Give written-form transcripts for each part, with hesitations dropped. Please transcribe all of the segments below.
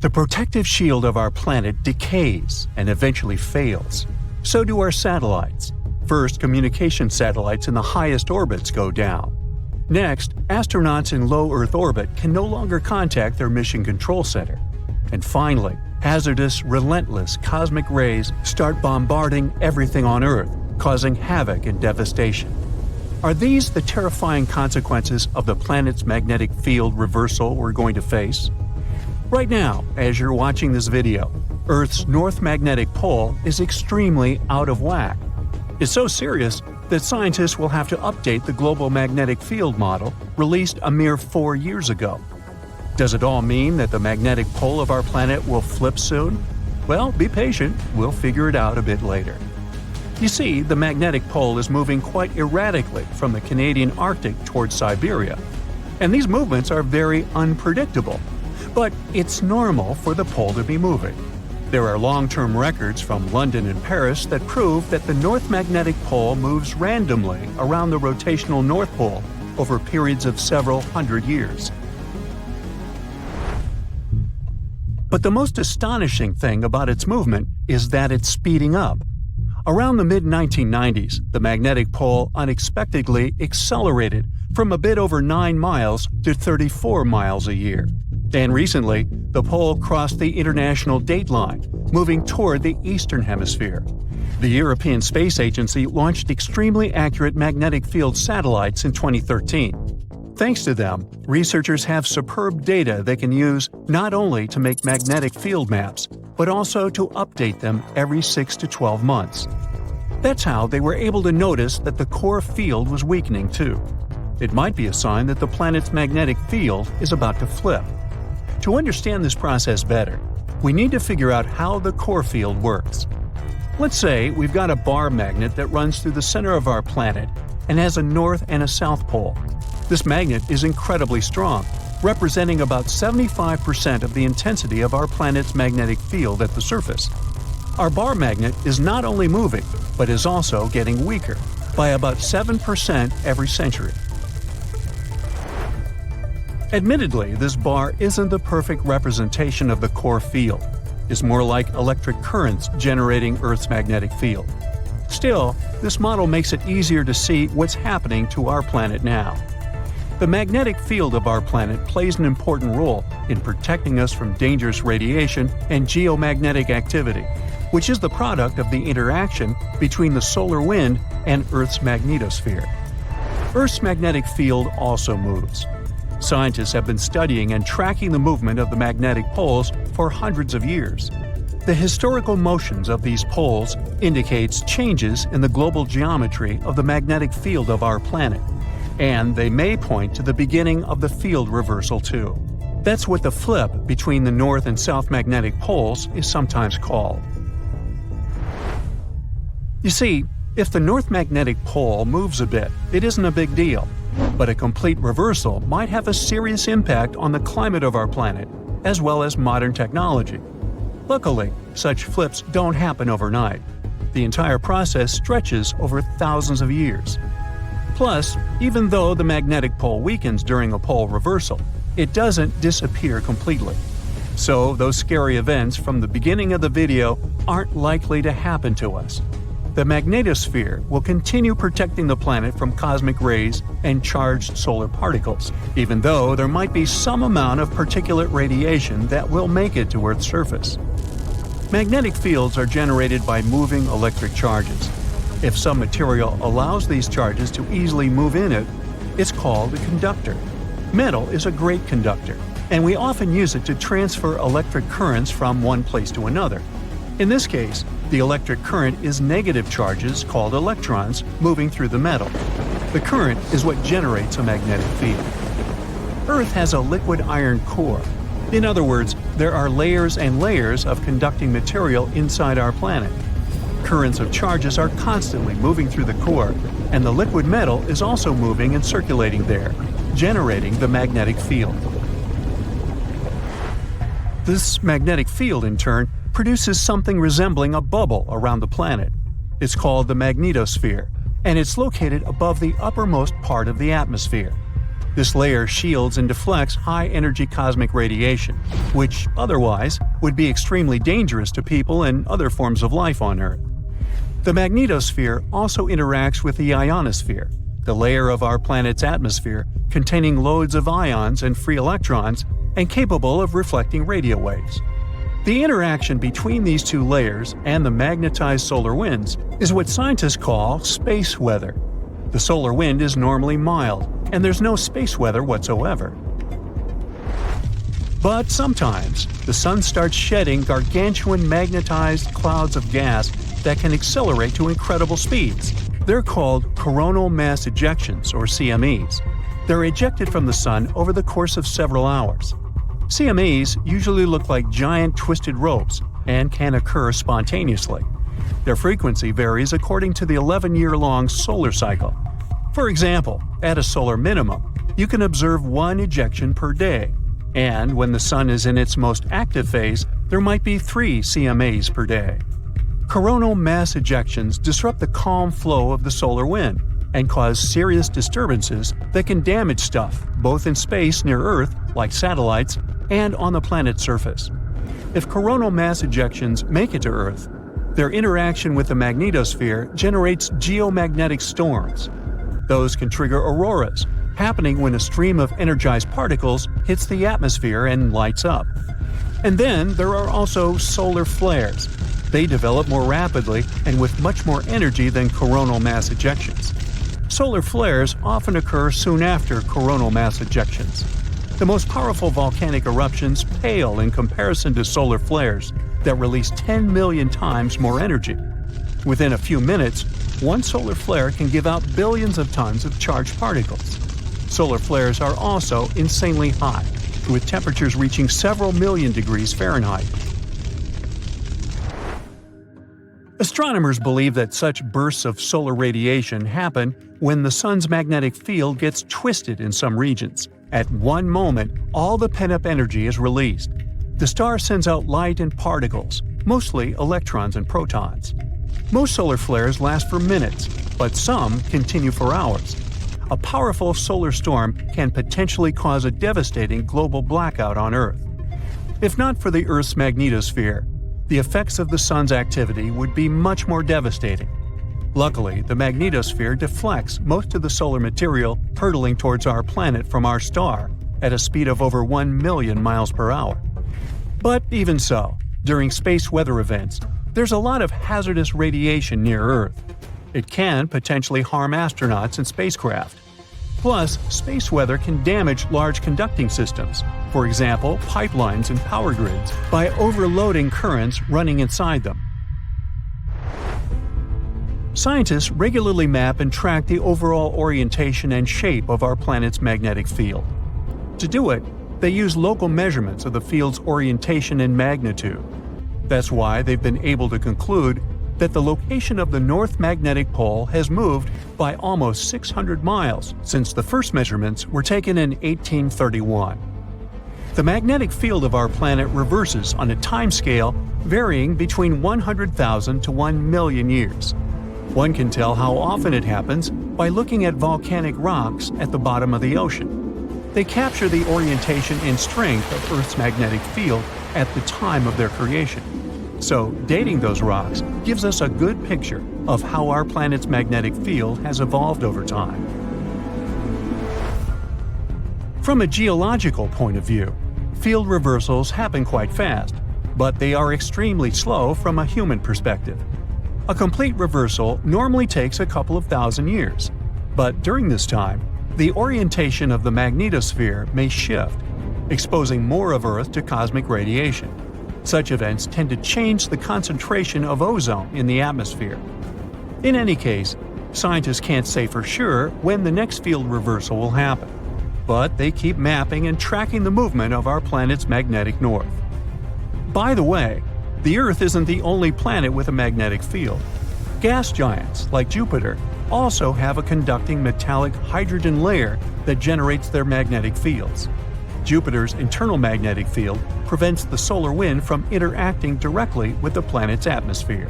The protective shield of our planet decays and eventually fails. So do our satellites. First, communication satellites in the highest orbits go down. Next, astronauts in low Earth orbit can no longer contact their mission control center. And finally, hazardous, relentless cosmic rays start bombarding everything on Earth, causing havoc and devastation. Are these the terrifying consequences of the planet's magnetic field reversal we're going to face? Right now, as you're watching this video, Earth's north magnetic pole is extremely out of whack. It's so serious that scientists will have to update the global magnetic field model released a mere 4 years ago. Does it all mean that the magnetic pole of our planet will flip soon? Well, be patient, we'll figure it out a bit later. You see, the magnetic pole is moving quite erratically from the Canadian Arctic towards Siberia, and these movements are very unpredictable. But it's normal for the pole to be moving. There are long-term records from London and Paris that prove that the North Magnetic Pole moves randomly around the rotational North Pole over periods of several hundred years. But the most astonishing thing about its movement is that it's speeding up. Around the mid-1990s, the magnetic pole unexpectedly accelerated from a bit over 9 miles to 34 miles a year. And recently, the pole crossed the international dateline, moving toward the eastern hemisphere. The European Space Agency launched extremely accurate magnetic field satellites in 2013. Thanks to them, researchers have superb data they can use not only to make magnetic field maps, but also to update them every 6 to 12 months. That's how they were able to notice that the core field was weakening too. It might be a sign that the planet's magnetic field is about to flip. To understand this process better, we need to figure out how the core field works. Let's say we've got a bar magnet that runs through the center of our planet and has a north and a south pole. This magnet is incredibly strong, representing about 75% of the intensity of our planet's magnetic field at the surface. Our bar magnet is not only moving, but is also getting weaker, by about 7% every century. Admittedly, this bar isn't the perfect representation of the core field. It's more like electric currents generating Earth's magnetic field. Still, this model makes it easier to see what's happening to our planet now. The magnetic field of our planet plays an important role in protecting us from dangerous radiation and geomagnetic activity, which is the product of the interaction between the solar wind and Earth's magnetosphere. Earth's magnetic field also moves. Scientists have been studying and tracking the movement of the magnetic poles for hundreds of years. The historical motions of these poles indicates changes in the global geometry of the magnetic field of our planet, and they may point to the beginning of the field reversal too. That's what the flip between the north and south magnetic poles is sometimes called. You see, if the north magnetic pole moves a bit, it isn't a big deal. But a complete reversal might have a serious impact on the climate of our planet, as well as modern technology. Luckily, such flips don't happen overnight. The entire process stretches over thousands of years. Plus, even though the magnetic pole weakens during a pole reversal, it doesn't disappear completely. So those scary events from the beginning of the video aren't likely to happen to us. The magnetosphere will continue protecting the planet from cosmic rays and charged solar particles, even though there might be some amount of particulate radiation that will make it to Earth's surface. Magnetic fields are generated by moving electric charges. If some material allows these charges to easily move in it, it's called a conductor. Metal is a great conductor, and we often use it to transfer electric currents from one place to another. In this case, the electric current is negative charges called electrons moving through the metal. The current is what generates a magnetic field. Earth has a liquid iron core. In other words, there are layers and layers of conducting material inside our planet. Currents of charges are constantly moving through the core, and the liquid metal is also moving and circulating there, generating the magnetic field. This magnetic field, in turn, produces something resembling a bubble around the planet. It's called the magnetosphere, and it's located above the uppermost part of the atmosphere. This layer shields and deflects high-energy cosmic radiation, which otherwise would be extremely dangerous to people and other forms of life on Earth. The magnetosphere also interacts with the ionosphere, the layer of our planet's atmosphere containing loads of ions and free electrons and capable of reflecting radio waves. The interaction between these two layers and the magnetized solar winds is what scientists call space weather. The solar wind is normally mild, and there's no space weather whatsoever. But sometimes, the sun starts shedding gargantuan magnetized clouds of gas that can accelerate to incredible speeds. They're called coronal mass ejections, or CMEs. They're ejected from the sun over the course of several hours. CMEs usually look like giant twisted ropes and can occur spontaneously. Their frequency varies according to the 11-year-long solar cycle. For example, at a solar minimum, you can observe one ejection per day, and when the sun is in its most active phase, there might be 3 CMAs per day. Coronal mass ejections disrupt the calm flow of the solar wind and cause serious disturbances that can damage stuff both in space near Earth, like satellites, and on the planet's surface. If coronal mass ejections make it to Earth, their interaction with the magnetosphere generates geomagnetic storms. Those can trigger auroras, happening when a stream of energized particles hits the atmosphere and lights up. And then there are also solar flares. They develop more rapidly and with much more energy than coronal mass ejections. Solar flares often occur soon after coronal mass ejections. The most powerful volcanic eruptions pale in comparison to solar flares that release 10 million times more energy. Within a few minutes, one solar flare can give out billions of tons of charged particles. Solar flares are also insanely hot, with temperatures reaching several million degrees Fahrenheit. Astronomers believe that such bursts of solar radiation happen when the sun's magnetic field gets twisted in some regions. At one moment, all the pent-up energy is released. The star sends out light and particles, mostly electrons and protons. Most solar flares last for minutes, but some continue for hours. A powerful solar storm can potentially cause a devastating global blackout on Earth. If not for the Earth's magnetosphere, the effects of the sun's activity would be much more devastating. Luckily, the magnetosphere deflects most of the solar material hurtling towards our planet from our star at a speed of over 1 million miles per hour. But even so, during space weather events, there's a lot of hazardous radiation near Earth. It can potentially harm astronauts and spacecraft. Plus, space weather can damage large conducting systems, for example, pipelines and power grids, by overloading currents running inside them. Scientists regularly map and track the overall orientation and shape of our planet's magnetic field. To do it, they use local measurements of the field's orientation and magnitude. That's why they've been able to conclude that the location of the North Magnetic Pole has moved by almost 600 miles since the first measurements were taken in 1831. The magnetic field of our planet reverses on a timescale varying between 100,000 to 1 million years. One can tell how often it happens by looking at volcanic rocks at the bottom of the ocean. They capture the orientation and strength of Earth's magnetic field at the time of their creation. So, dating those rocks gives us a good picture of how our planet's magnetic field has evolved over time. From a geological point of view, field reversals happen quite fast, but they are extremely slow from a human perspective. A complete reversal normally takes a couple of thousand years, but during this time, the orientation of the magnetosphere may shift, exposing more of Earth to cosmic radiation. Such events tend to change the concentration of ozone in the atmosphere. In any case, scientists can't say for sure when the next field reversal will happen, but they keep mapping and tracking the movement of our planet's magnetic north. By the way, the Earth isn't the only planet with a magnetic field. Gas giants, like Jupiter, also have a conducting metallic hydrogen layer that generates their magnetic fields. Jupiter's internal magnetic field prevents the solar wind from interacting directly with the planet's atmosphere.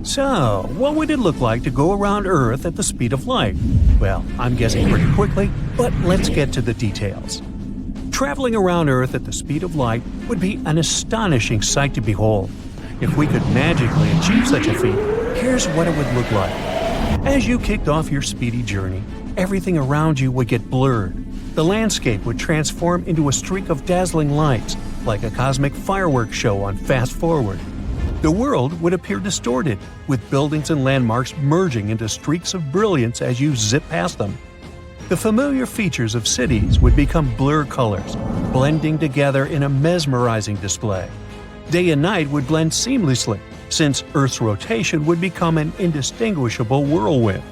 So, what would it look like to go around Earth at the speed of light? Well, I'm guessing pretty quickly, but let's get to the details. Traveling around Earth at the speed of light would be an astonishing sight to behold. If we could magically achieve such a feat, here's what it would look like. As you kicked off your speedy journey, everything around you would get blurred. The landscape would transform into a streak of dazzling lights, like a cosmic fireworks show on fast forward. The world would appear distorted, with buildings and landmarks merging into streaks of brilliance as you zip past them. The familiar features of cities would become blur colors, blending together in a mesmerizing display. Day and night would blend seamlessly, since Earth's rotation would become an indistinguishable whirlwind.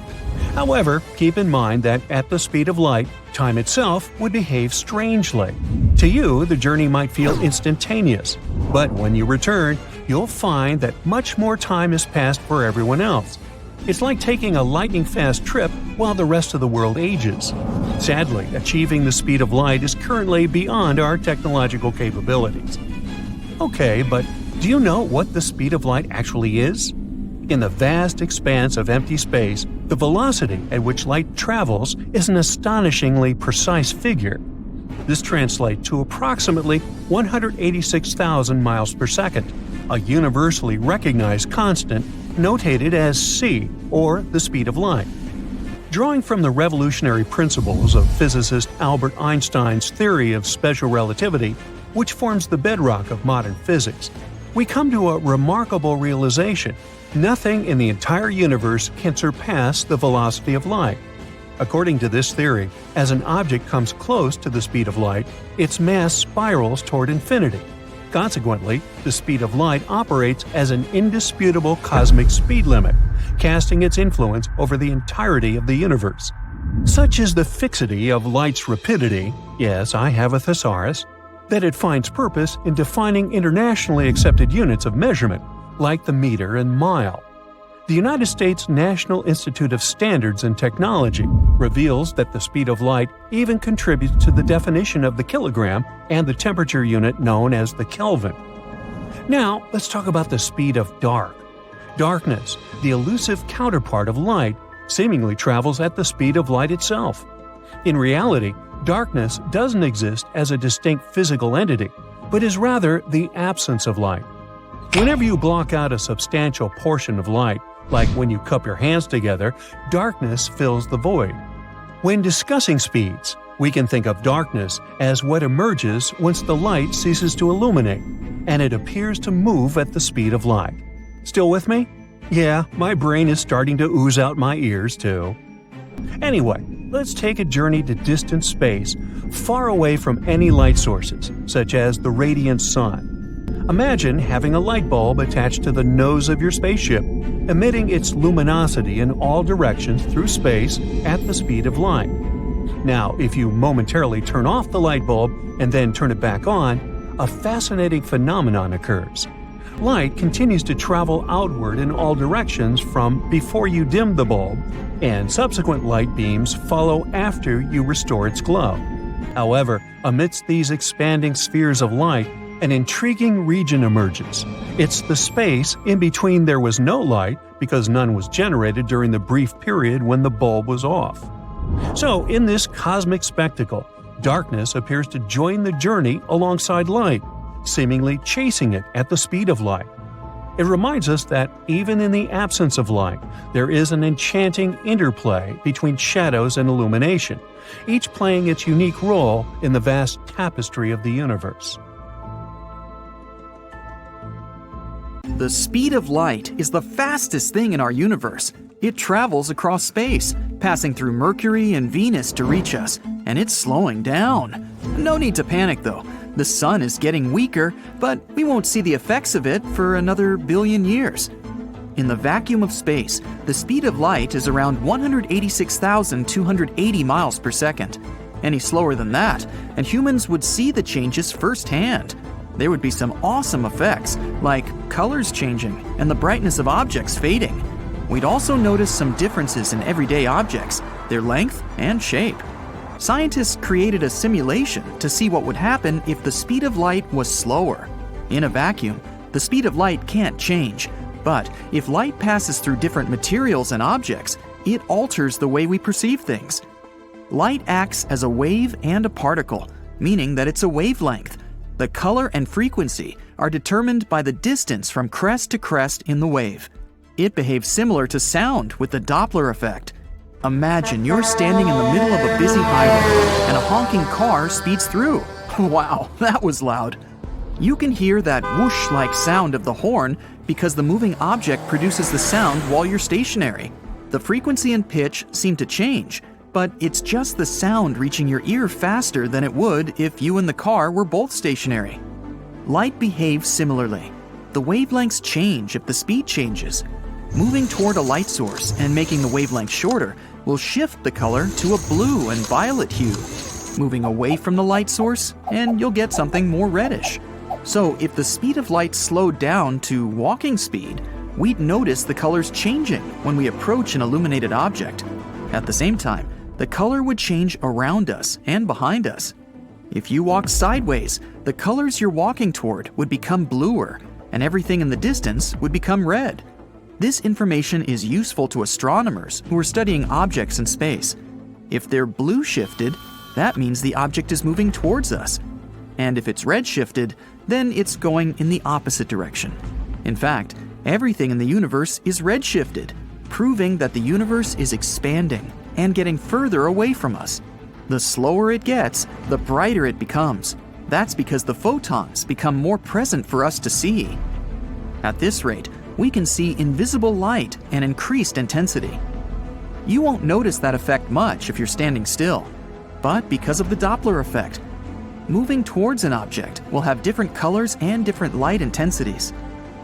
However, keep in mind that at the speed of light, time itself would behave strangely. To you, the journey might feel instantaneous, but when you return, you'll find that much more time has passed for everyone else. It's like taking a lightning-fast trip while the rest of the world ages. Sadly, achieving the speed of light is currently beyond our technological capabilities. Okay, but do you know what the speed of light actually is? In the vast expanse of empty space, the velocity at which light travels is an astonishingly precise figure. This translates to approximately 186,000 miles per second, a universally recognized constant notated as c, or the speed of light. Drawing from the revolutionary principles of physicist Albert Einstein's theory of special relativity, which forms the bedrock of modern physics, we come to a remarkable realization: nothing in the entire universe can surpass the velocity of light. According to this theory, as an object comes close to the speed of light, its mass spirals toward infinity. Consequently, the speed of light operates as an indisputable cosmic speed limit, casting its influence over the entirety of the universe. Such is the fixity of light's rapidity, yes, I have a thesaurus, that it finds purpose in defining internationally accepted units of measurement, like the meter and mile. The United States National Institute of Standards and Technology reveals that the speed of light even contributes to the definition of the kilogram and the temperature unit known as the Kelvin. Now, let's talk about the speed of dark. Darkness, the elusive counterpart of light, seemingly travels at the speed of light itself. In reality, darkness doesn't exist as a distinct physical entity, but is rather the absence of light. Whenever you block out a substantial portion of light, like when you cup your hands together, darkness fills the void. When discussing speeds, we can think of darkness as what emerges once the light ceases to illuminate, and it appears to move at the speed of light. Still with me? Yeah, my brain is starting to ooze out my ears too. Anyway, let's take a journey to distant space, far away from any light sources, such as the radiant sun. Imagine having a light bulb attached to the nose of your spaceship, emitting its luminosity in all directions through space at the speed of light. Now, if you momentarily turn off the light bulb and then turn it back on, a fascinating phenomenon occurs. Light continues to travel outward in all directions from before you dim the bulb, and subsequent light beams follow after you restore its glow. However, amidst these expanding spheres of light, an intriguing region emerges. It's the space in between there was no light because none was generated during the brief period when the bulb was off. So, in this cosmic spectacle, darkness appears to join the journey alongside light, seemingly chasing it at the speed of light. It reminds us that even in the absence of light, there is an enchanting interplay between shadows and illumination, each playing its unique role in the vast tapestry of the universe. The speed of light is the fastest thing in our universe. It travels across space, passing through Mercury and Venus to reach us, and it's slowing down. No need to panic though. The sun is getting weaker, but we won't see the effects of it for another billion years. In the vacuum of space, the speed of light is around 186,280 miles per second. Any slower than that, and humans would see the changes firsthand. There would be some awesome effects, like colors changing and the brightness of objects fading. We'd also notice some differences in everyday objects, their length and shape. Scientists created a simulation to see what would happen if the speed of light was slower. In a vacuum, the speed of light can't change, But if light passes through different materials and objects, it alters the way we perceive things. Light acts as a wave and a particle, meaning that it's a wavelength. The color and frequency are determined by the distance from crest to crest in the wave. It behaves similar to sound with the Doppler effect. Imagine you're standing in the middle of a busy highway and a honking car speeds through. Wow, that was loud. You can hear that whoosh-like sound of the horn because the moving object produces the sound while you're stationary. The frequency and pitch seem to change, but it's just the sound reaching your ear faster than it would if you and the car were both stationary. Light behaves similarly. The wavelengths change if the speed changes. Moving toward a light source and making the wavelength shorter will shift the color to a blue and violet hue. Moving away from the light source, and you'll get something more reddish. So if the speed of light slowed down to walking speed, we'd notice the colors changing when we approach an illuminated object. At the same time, the color would change around us and behind us. If you walk sideways, the colors you're walking toward would become bluer, and everything in the distance would become red. This information is useful to astronomers who are studying objects in space. If they're blue shifted, that means the object is moving towards us. And if it's red shifted, then it's going in the opposite direction. In fact, everything in the universe is red shifted, proving that the universe is expanding and getting further away from us. The slower it gets, the brighter it becomes. That's because the photons become more present for us to see. At this rate, we can see invisible light and increased intensity. You won't notice that effect much if you're standing still, but because of the Doppler effect, moving towards an object will have different colors and different light intensities.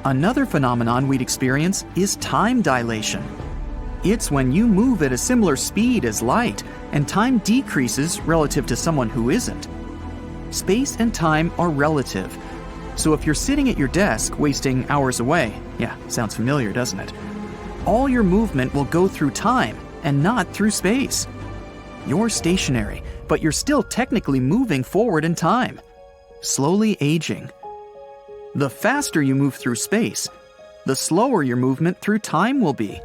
Another phenomenon we'd experience is time dilation. It's when you move at a similar speed as light and time decreases relative to someone who isn't. Space and time are relative. So if you're sitting at your desk wasting hours away, yeah, sounds familiar, doesn't it? All your movement will go through time and not through space. You're stationary, but you're still technically moving forward in time, slowly aging. The faster you move through space, the slower your movement through time will be.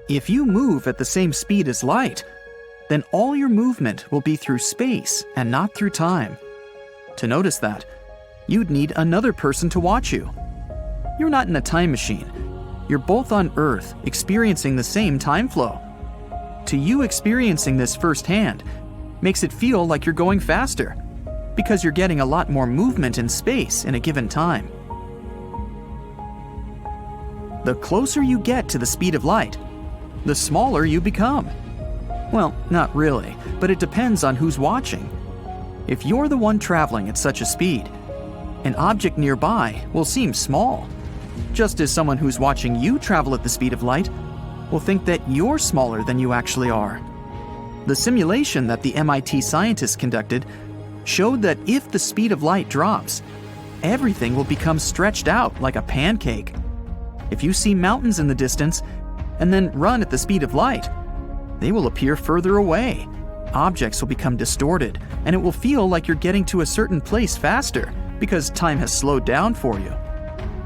If you move at the same speed as light, then all your movement will be through space and not through time. To notice that, you'd need another person to watch you. You're not in a time machine. You're both on Earth experiencing the same time flow. To you, experiencing this firsthand makes it feel like you're going faster, because you're getting a lot more movement in space in a given time. The closer you get to the speed of light, the smaller you become. Well, not really, but it depends on who's watching. If you're the one traveling at such a speed, an object nearby will seem small, just as someone who's watching you travel at the speed of light will think that you're smaller than you actually are. The simulation that the MIT scientists conducted showed that if the speed of light drops, everything will become stretched out like a pancake. If you see mountains in the distance and then run at the speed of light, they will appear further away. Objects will become distorted, and it will feel like you're getting to a certain place faster because time has slowed down for you.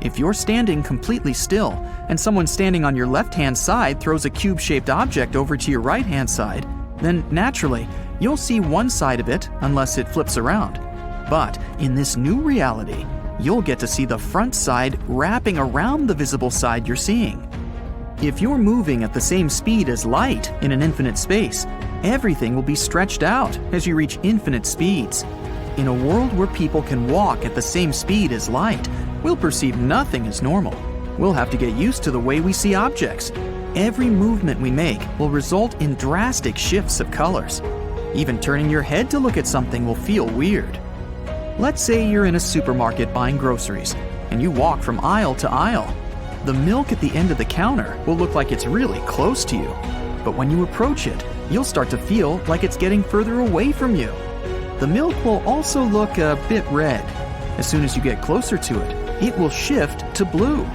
If you're standing completely still and someone standing on your left-hand side throws a cube-shaped object over to your right-hand side, then naturally, you'll see one side of it unless it flips around. But in this new reality, you'll get to see the front side wrapping around the visible side you're seeing. If you're moving at the same speed as light in an infinite space, everything will be stretched out as you reach infinite speeds. In a world where people can walk at the same speed as light, we'll perceive nothing as normal. We'll have to get used to the way we see objects. Every movement we make will result in drastic shifts of colors. Even turning your head to look at something will feel weird. Let's say you're in a supermarket buying groceries, and you walk from aisle to aisle. The milk at the end of the counter will look like it's really close to you. But when you approach it, you'll start to feel like it's getting further away from you. The milk will also look a bit red. As soon as you get closer to it, it will shift to blue.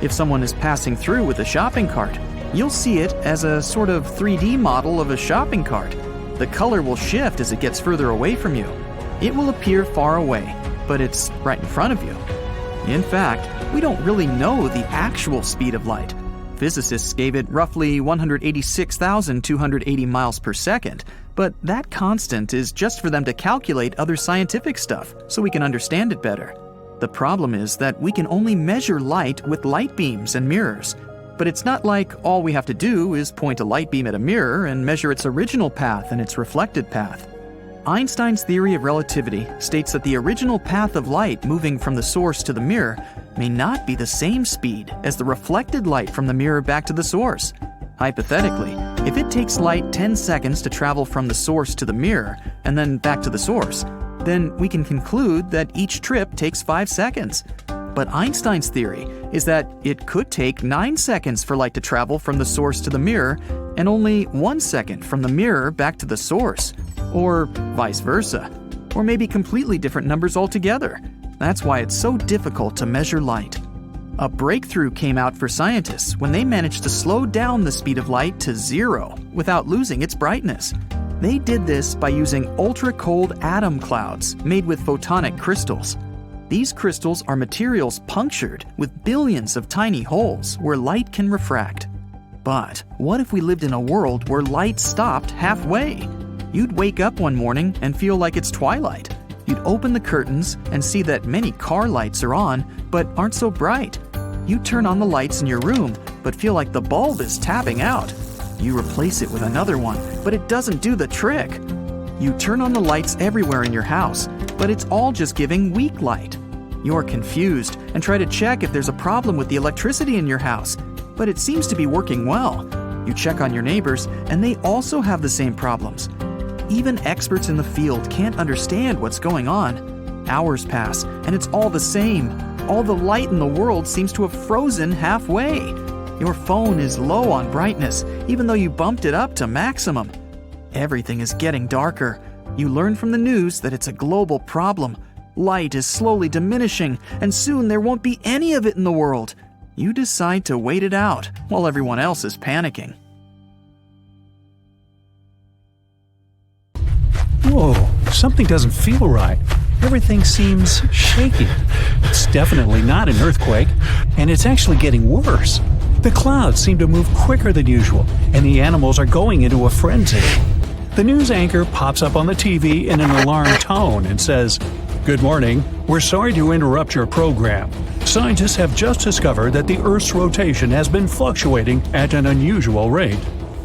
If someone is passing through with a shopping cart, you'll see it as a sort of 3D model of a shopping cart. The color will shift as it gets further away from you. It will appear far away, but it's right in front of you. In fact, we don't really know the actual speed of light. Physicists gave it roughly 186,280 miles per second, but that constant is just for them to calculate other scientific stuff so we can understand it better. The problem is that we can only measure light with light beams and mirrors. But it's not like all we have to do is point a light beam at a mirror and measure its original path and its reflected path. Einstein's theory of relativity states that the original path of light moving from the source to the mirror may not be the same speed as the reflected light from the mirror back to the source. Hypothetically, if it takes light 10 seconds to travel from the source to the mirror and then back to the source, then we can conclude that each trip takes 5 seconds. But Einstein's theory is that it could take 9 seconds for light to travel from the source to the mirror and only 1 second from the mirror back to the source. Or vice versa. Or maybe completely different numbers altogether. That's why it's so difficult to measure light. A breakthrough came out for scientists when they managed to slow down the speed of light to 0 without losing its brightness. They did this by using ultra-cold atom clouds made with photonic crystals. These crystals are materials punctured with billions of tiny holes where light can refract. But what if we lived in a world where light stopped halfway? You'd wake up one morning and feel like it's twilight. You'd open the curtains and see that many car lights are on, but aren't so bright. You turn on the lights in your room, but feel like the bulb is tapping out. You replace it with another one, but it doesn't do the trick. You turn on the lights everywhere in your house, but it's all just giving weak light. You're confused and try to check if there's a problem with the electricity in your house, but it seems to be working well. You check on your neighbors, and they also have the same problems. Even experts in the field can't understand what's going on. Hours pass, and it's all the same. All the light in the world seems to have frozen halfway. Your phone is low on brightness, even though you bumped it up to maximum. Everything is getting darker. You learn from the news that it's a global problem. Light is slowly diminishing, and soon there won't be any of it in the world. You decide to wait it out while everyone else is panicking. Whoa, something doesn't feel right. Everything seems shaky. It's definitely not an earthquake, and it's actually getting worse. The clouds seem to move quicker than usual, and the animals are going into a frenzy. The news anchor pops up on the TV in an alarmed tone and says, "Good morning. We're sorry to interrupt your program. Scientists have just discovered that the Earth's rotation has been fluctuating at an unusual rate.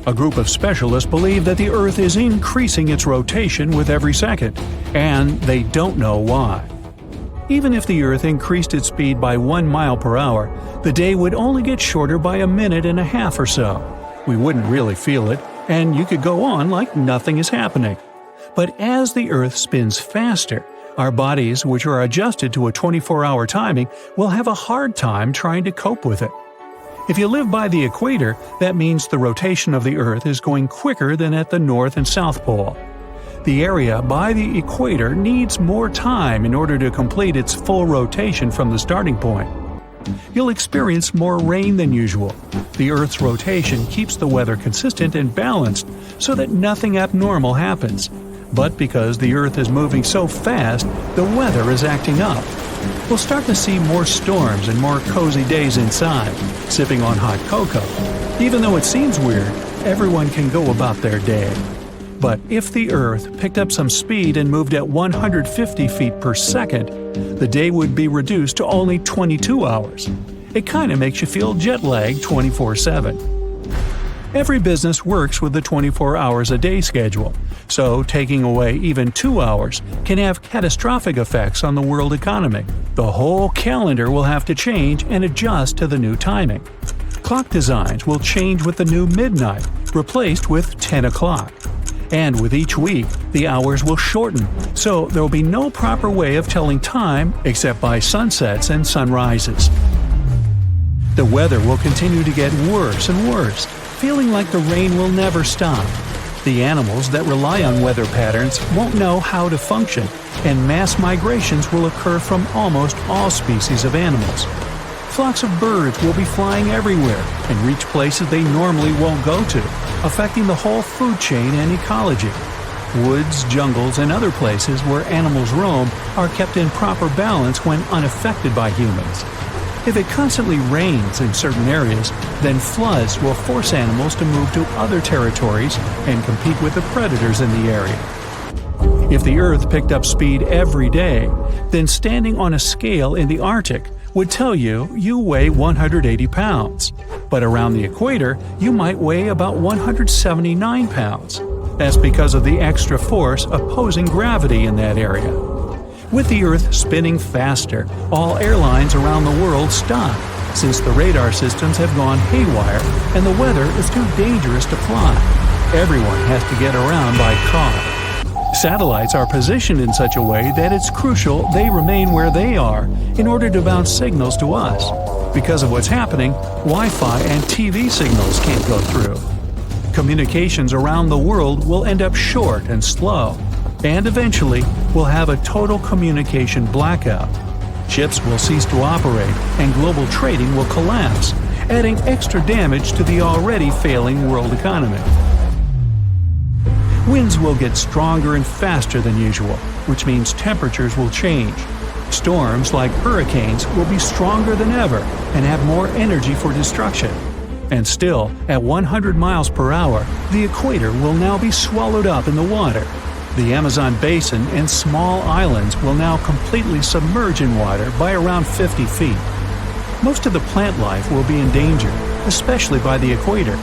A group of specialists believe that the Earth is increasing its rotation with every second, and they don't know why. Even if the Earth increased its speed by 1 mile per hour, the day would only get shorter by a minute and a half or so. We wouldn't really feel it, and you could go on like nothing is happening. But as the Earth spins faster, our bodies, which are adjusted to a 24-hour timing, will have a hard time trying to cope with it. If you live by the equator, that means the rotation of the Earth is going quicker than at the North and South Pole. The area by the equator needs more time in order to complete its full rotation from the starting point. You'll experience more rain than usual. The Earth's rotation keeps the weather consistent and balanced so that nothing abnormal happens. But because the Earth is moving so fast, the weather is acting up. We'll start to see more storms and more cozy days inside, sipping on hot cocoa. Even though it seems weird, everyone can go about their day. But if the Earth picked up some speed and moved at 150 feet per second, the day would be reduced to only 22 hours. It kind of makes you feel jet-lagged 24/7. Every business works with the 24 hours a day schedule, so taking away even 2 hours can have catastrophic effects on the world economy. The whole calendar will have to change and adjust to the new timing. Clock designs will change with the new midnight, replaced with 10 o'clock. And with each week, the hours will shorten, so there will be no proper way of telling time except by sunsets and sunrises. The weather will continue to get worse and worse, feeling like the rain will never stop. The animals that rely on weather patterns won't know how to function, and mass migrations will occur from almost all species of animals. Flocks of birds will be flying everywhere and reach places they normally won't go to, affecting the whole food chain and ecology. Woods, jungles, and other places where animals roam are kept in proper balance when unaffected by humans. If it constantly rains in certain areas, then floods will force animals to move to other territories and compete with the predators in the area. If the Earth picked up speed every day, then standing on a scale in the Arctic would tell you weigh 180 pounds, but around the equator you might weigh about 179 pounds. That's because of the extra force opposing gravity in that area. With the Earth spinning faster, all airlines around the world stop, since the radar systems have gone haywire and the weather is too dangerous to fly. Everyone has to get around by car. Satellites are positioned in such a way that it's crucial they remain where they are in order to bounce signals to us. Because of what's happening, Wi-Fi and TV signals can't go through. Communications around the world will end up short and slow, and eventually we'll have a total communication blackout. Ships will cease to operate and global trading will collapse, adding extra damage to the already failing world economy. Winds will get stronger and faster than usual, which means temperatures will change. Storms like hurricanes will be stronger than ever and have more energy for destruction. And still, at 100 miles per hour, the equator will now be swallowed up in the water. The Amazon basin and small islands will now completely submerge in water by around 50 feet. Most of the plant life will be in danger, especially by the equator.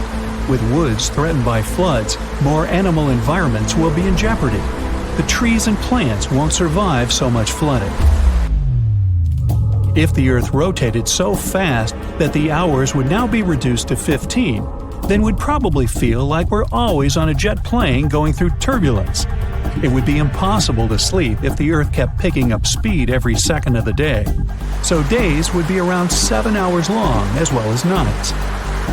With woods threatened by floods, more animal environments will be in jeopardy. The trees and plants won't survive so much flooding. If the Earth rotated so fast that the hours would now be reduced to 15, then we'd probably feel like we're always on a jet plane going through turbulence. It would be impossible to sleep if the Earth kept picking up speed every second of the day. So days would be around 7 hours long as well as nights.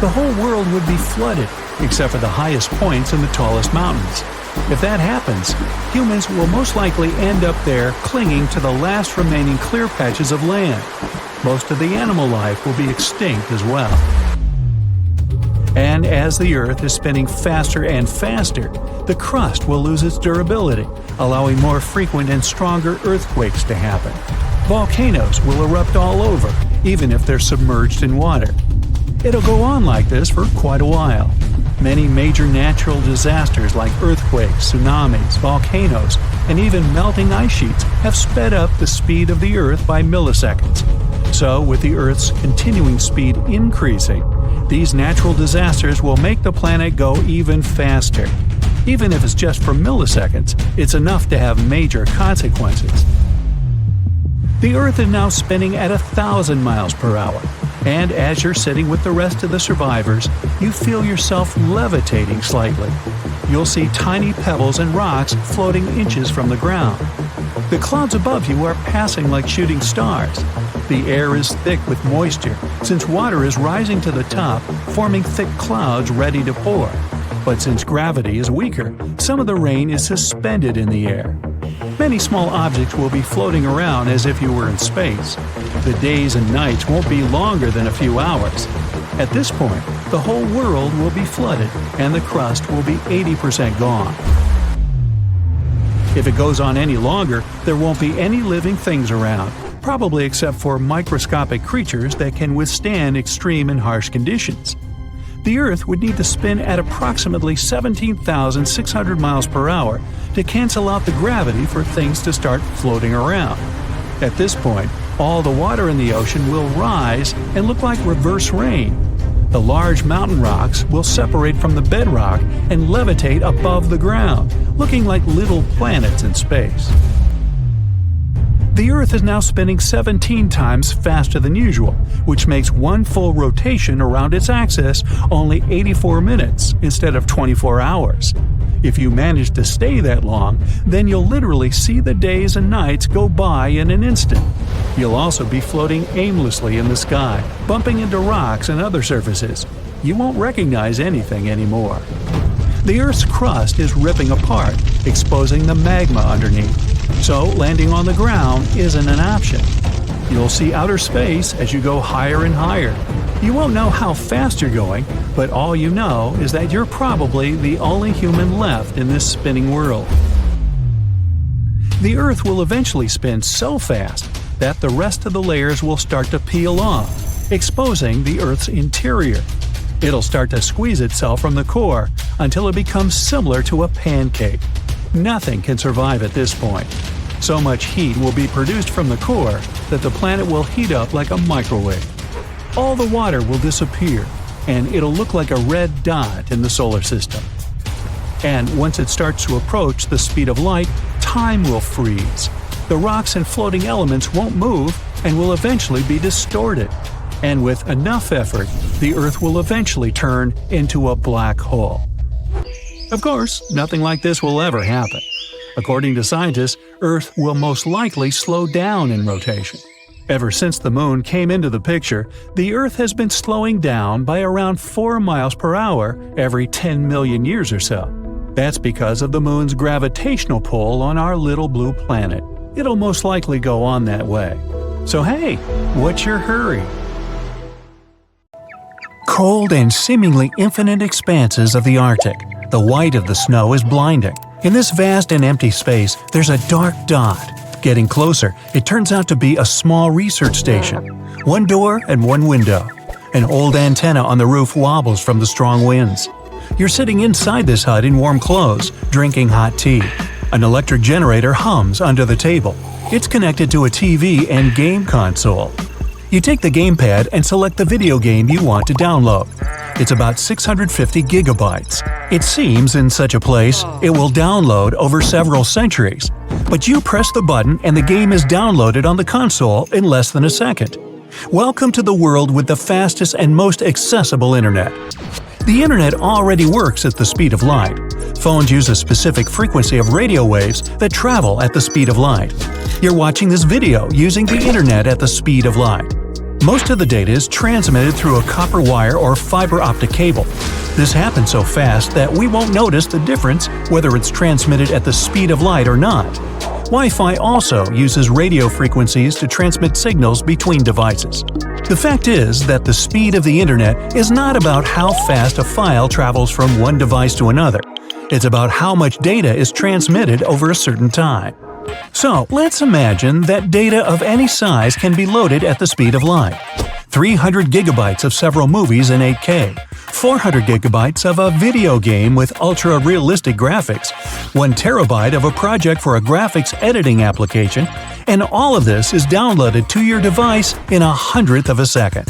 The whole world would be flooded, except for the highest points and the tallest mountains. If that happens, humans will most likely end up there clinging to the last remaining clear patches of land. Most of the animal life will be extinct as well. And as the Earth is spinning faster and faster, the crust will lose its durability, allowing more frequent and stronger earthquakes to happen. Volcanoes will erupt all over, even if they're submerged in water. It'll go on like this for quite a while. Many major natural disasters like earthquakes, tsunamis, volcanoes, and even melting ice sheets have sped up the speed of the Earth by milliseconds. So, with the Earth's continuing speed increasing, these natural disasters will make the planet go even faster. Even if it's just for milliseconds, it's enough to have major consequences. The Earth is now spinning at 1,000 miles per hour, and as you're sitting with the rest of the survivors, you feel yourself levitating slightly. You'll see tiny pebbles and rocks floating inches from the ground. The clouds above you are passing like shooting stars. The air is thick with moisture, since water is rising to the top, forming thick clouds ready to pour. But since gravity is weaker, some of the rain is suspended in the air. Many small objects will be floating around as if you were in space. The days and nights won't be longer than a few hours. At this point, the whole world will be flooded, and the crust will be 80% gone. If it goes on any longer, there won't be any living things around, probably except for microscopic creatures that can withstand extreme and harsh conditions. The Earth would need to spin at approximately 17,600 miles per hour to cancel out the gravity for things to start floating around. At this point, all the water in the ocean will rise and look like reverse rain. The large mountain rocks will separate from the bedrock and levitate above the ground, looking like little planets in space. The Earth is now spinning 17 times faster than usual, which makes one full rotation around its axis only 84 minutes instead of 24 hours. If you manage to stay that long, then you'll literally see the days and nights go by in an instant. You'll also be floating aimlessly in the sky, bumping into rocks and other surfaces. You won't recognize anything anymore. The Earth's crust is ripping apart, exposing the magma underneath. So landing on the ground isn't an option. You'll see outer space as you go higher and higher. You won't know how fast you're going, but all you know is that you're probably the only human left in this spinning world. the Earth will eventually spin so fast that the rest of the layers will start to peel off, exposing the Earth's interior. It'll start to squeeze itself from the core until it becomes similar to a pancake. Nothing can survive at this point. So much heat will be produced from the core that the planet will heat up like a microwave. All the water will disappear, and it'll look like a red dot in the solar system. And once it starts to approach the speed of light, time will freeze. The rocks and floating elements won't move and will eventually be distorted. And with enough effort, the Earth will eventually turn into a black hole. Of course, nothing like this will ever happen. According to scientists, Earth will most likely slow down in rotation. Ever since the Moon came into the picture, the Earth has been slowing down by around 4 miles per hour every 10 million years or so. That's because of the Moon's gravitational pull on our little blue planet. It'll most likely go on that way. So hey, what's your hurry? Cold and seemingly infinite expanses of the Arctic. The white of the snow is blinding. In this vast and empty space, there's a dark dot. Getting closer, it turns out to be a small research station. One door and one window. An old antenna on the roof wobbles from the strong winds. You're sitting inside this hut in warm clothes, drinking hot tea. An electric generator hums under the table. It's connected to a TV and game console. You take the gamepad and select the video game you want to download. It's about 650 gigabytes. It seems in such a place, it will download over several centuries. But you press the button and the game is downloaded on the console in less than a second. Welcome to the world with the fastest and most accessible internet. The internet already works at the speed of light. Phones use a specific frequency of radio waves that travel at the speed of light. You're watching this video using the internet at the speed of light. Most of the data is transmitted through a copper wire or fiber optic cable. This happens so fast that we won't notice the difference whether it's transmitted at the speed of light or not. Wi-Fi also uses radio frequencies to transmit signals between devices. The fact is that the speed of the internet is not about how fast a file travels from one device to another. It's about how much data is transmitted over a certain time. So, let's imagine that data of any size can be loaded at the speed of light. 300 gigabytes of several movies in 8K, 400 gigabytes of a video game with ultra-realistic graphics, 1 terabyte of a project for a graphics editing application, and all of this is downloaded to your device in 1/100th of a second.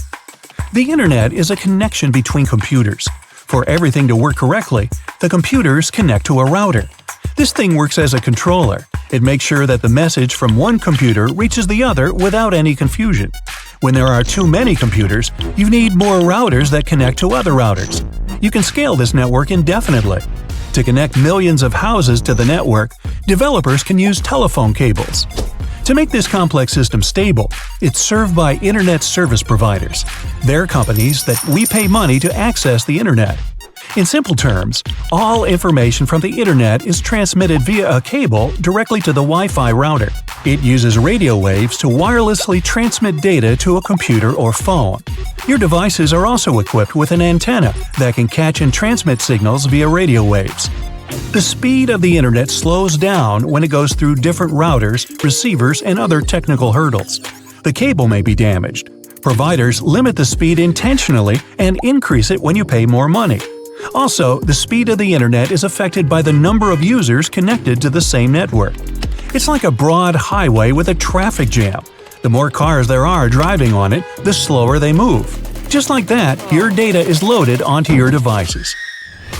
The internet is a connection between computers. For everything to work correctly, the computers connect to a router. This thing works as a controller. It makes sure that the message from one computer reaches the other without any confusion. When there are too many computers, you need more routers that connect to other routers. You can scale this network indefinitely. To connect millions of houses to the network, developers can use telephone cables. To make this complex system stable, it's served by internet service providers. They're companies that we pay money to access the internet. In simple terms, all information from the internet is transmitted via a cable directly to the Wi-Fi router. It uses radio waves to wirelessly transmit data to a computer or phone. Your devices are also equipped with an antenna that can catch and transmit signals via radio waves. The speed of the internet slows down when it goes through different routers, receivers, and other technical hurdles. The cable may be damaged. Providers limit the speed intentionally and increase it when you pay more money. Also, the speed of the internet is affected by the number of users connected to the same network. It's like a broad highway with a traffic jam. The more cars there are driving on it, the slower they move. Just like that, your data is loaded onto your devices.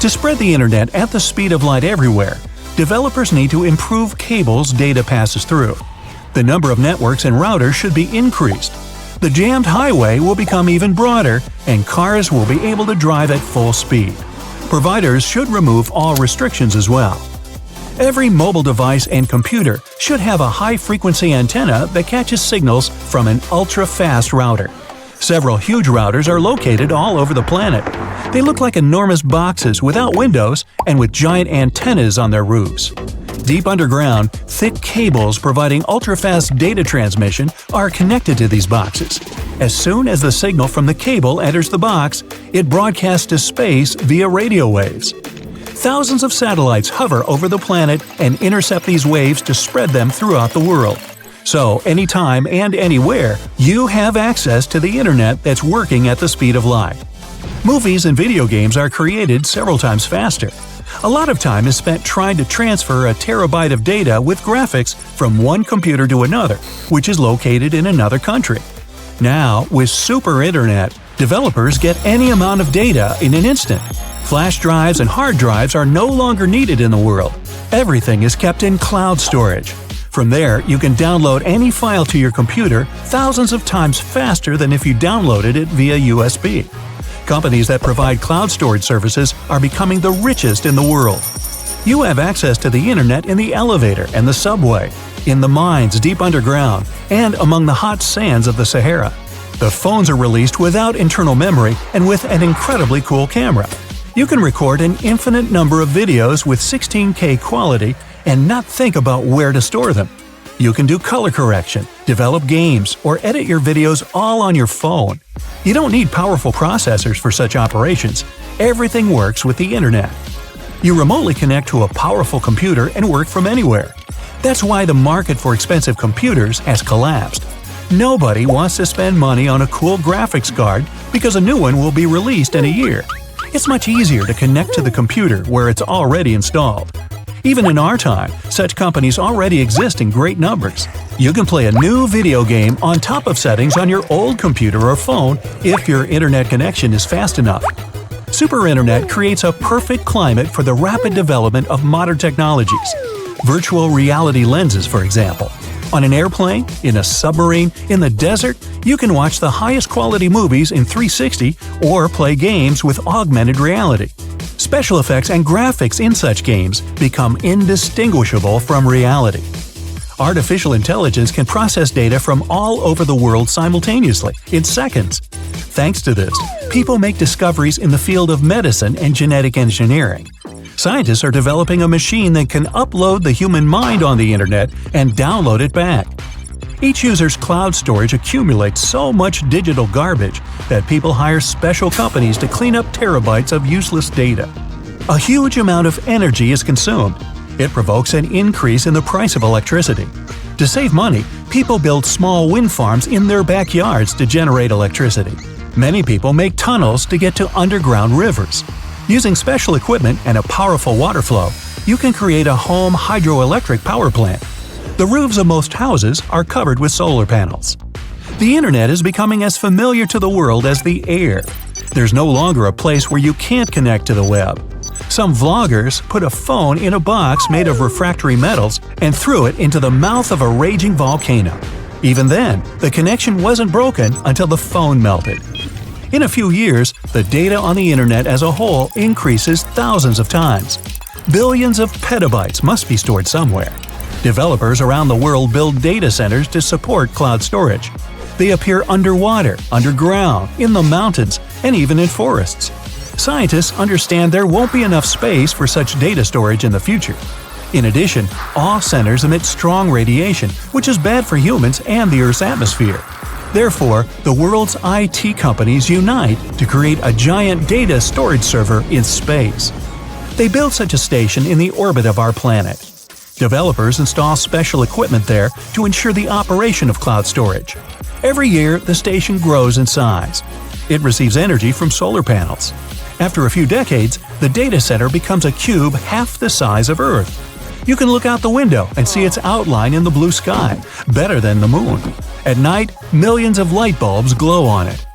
To spread the internet at the speed of light everywhere, developers need to improve cables data passes through. The number of networks and routers should be increased. The jammed highway will become even broader, and cars will be able to drive at full speed. Providers should remove all restrictions as well. Every mobile device and computer should have a high-frequency antenna that catches signals from an ultra-fast router. Several huge routers are located all over the planet. They look like enormous boxes without windows and with giant antennas on their roofs. Deep underground, thick cables providing ultra-fast data transmission are connected to these boxes. As soon as the signal from the cable enters the box, it broadcasts to space via radio waves. Thousands of satellites hover over the planet and intercept these waves to spread them throughout the world. So, anytime and anywhere, you have access to the internet that's working at the speed of light. Movies and video games are created several times faster. A lot of time is spent trying to transfer a terabyte of data with graphics from one computer to another, which is located in another country. Now, with Super Internet, developers get any amount of data in an instant. Flash drives and hard drives are no longer needed in the world. Everything is kept in cloud storage. From there, you can download any file to your computer thousands of times faster than if you downloaded it via USB. Companies that provide cloud storage services are becoming the richest in the world. You have access to the internet in the elevator and the subway, in the mines deep underground, and among the hot sands of the Sahara. The phones are released without internal memory and with an incredibly cool camera. You can record an infinite number of videos with 16K quality and not think about where to store them. You can do color correction, develop games, or edit your videos all on your phone. You don't need powerful processors for such operations. Everything works with the internet. You remotely connect to a powerful computer and work from anywhere. That's why the market for expensive computers has collapsed. Nobody wants to spend money on a cool graphics card because a new one will be released in a year. It's much easier to connect to the computer where it's already installed. Even in our time, such companies already exist in great numbers. You can play a new video game on top of settings on your old computer or phone if your internet connection is fast enough. Super Internet creates a perfect climate for the rapid development of modern technologies. Virtual reality lenses, for example. On an airplane, in a submarine, in the desert, you can watch the highest quality movies in 360 or play games with augmented reality. Special effects and graphics in such games become indistinguishable from reality. Artificial intelligence can process data from all over the world simultaneously, in seconds. Thanks to this, people make discoveries in the field of medicine and genetic engineering. Scientists are developing a machine that can upload the human mind on the internet and download it back. Each user's cloud storage accumulates so much digital garbage that people hire special companies to clean up terabytes of useless data. A huge amount of energy is consumed. It provokes an increase in the price of electricity. To save money, people build small wind farms in their backyards to generate electricity. Many people make tunnels to get to underground rivers. Using special equipment and a powerful water flow, you can create a home hydroelectric power plant. The roofs of most houses are covered with solar panels. The internet is becoming as familiar to the world as the air. There's no longer a place where you can't connect to the web. Some vloggers put a phone in a box made of refractory metals and threw it into the mouth of a raging volcano. Even then, the connection wasn't broken until the phone melted. In a few years, the data on the internet as a whole increases thousands of times. Billions of petabytes must be stored somewhere. Developers around the world build data centers to support cloud storage. They appear underwater, underground, in the mountains, and even in forests. Scientists understand there won't be enough space for such data storage in the future. In addition, all centers emit strong radiation, which is bad for humans and the Earth's atmosphere. Therefore, the world's IT companies unite to create a giant data storage server in space. They build such a station in the orbit of our planet. Developers install special equipment there to ensure the operation of cloud storage. Every year, the station grows in size. It receives energy from solar panels. After a few decades, the data center becomes a cube half the size of Earth. You can look out the window and see its outline in the blue sky, better than the moon. At night, millions of light bulbs glow on it.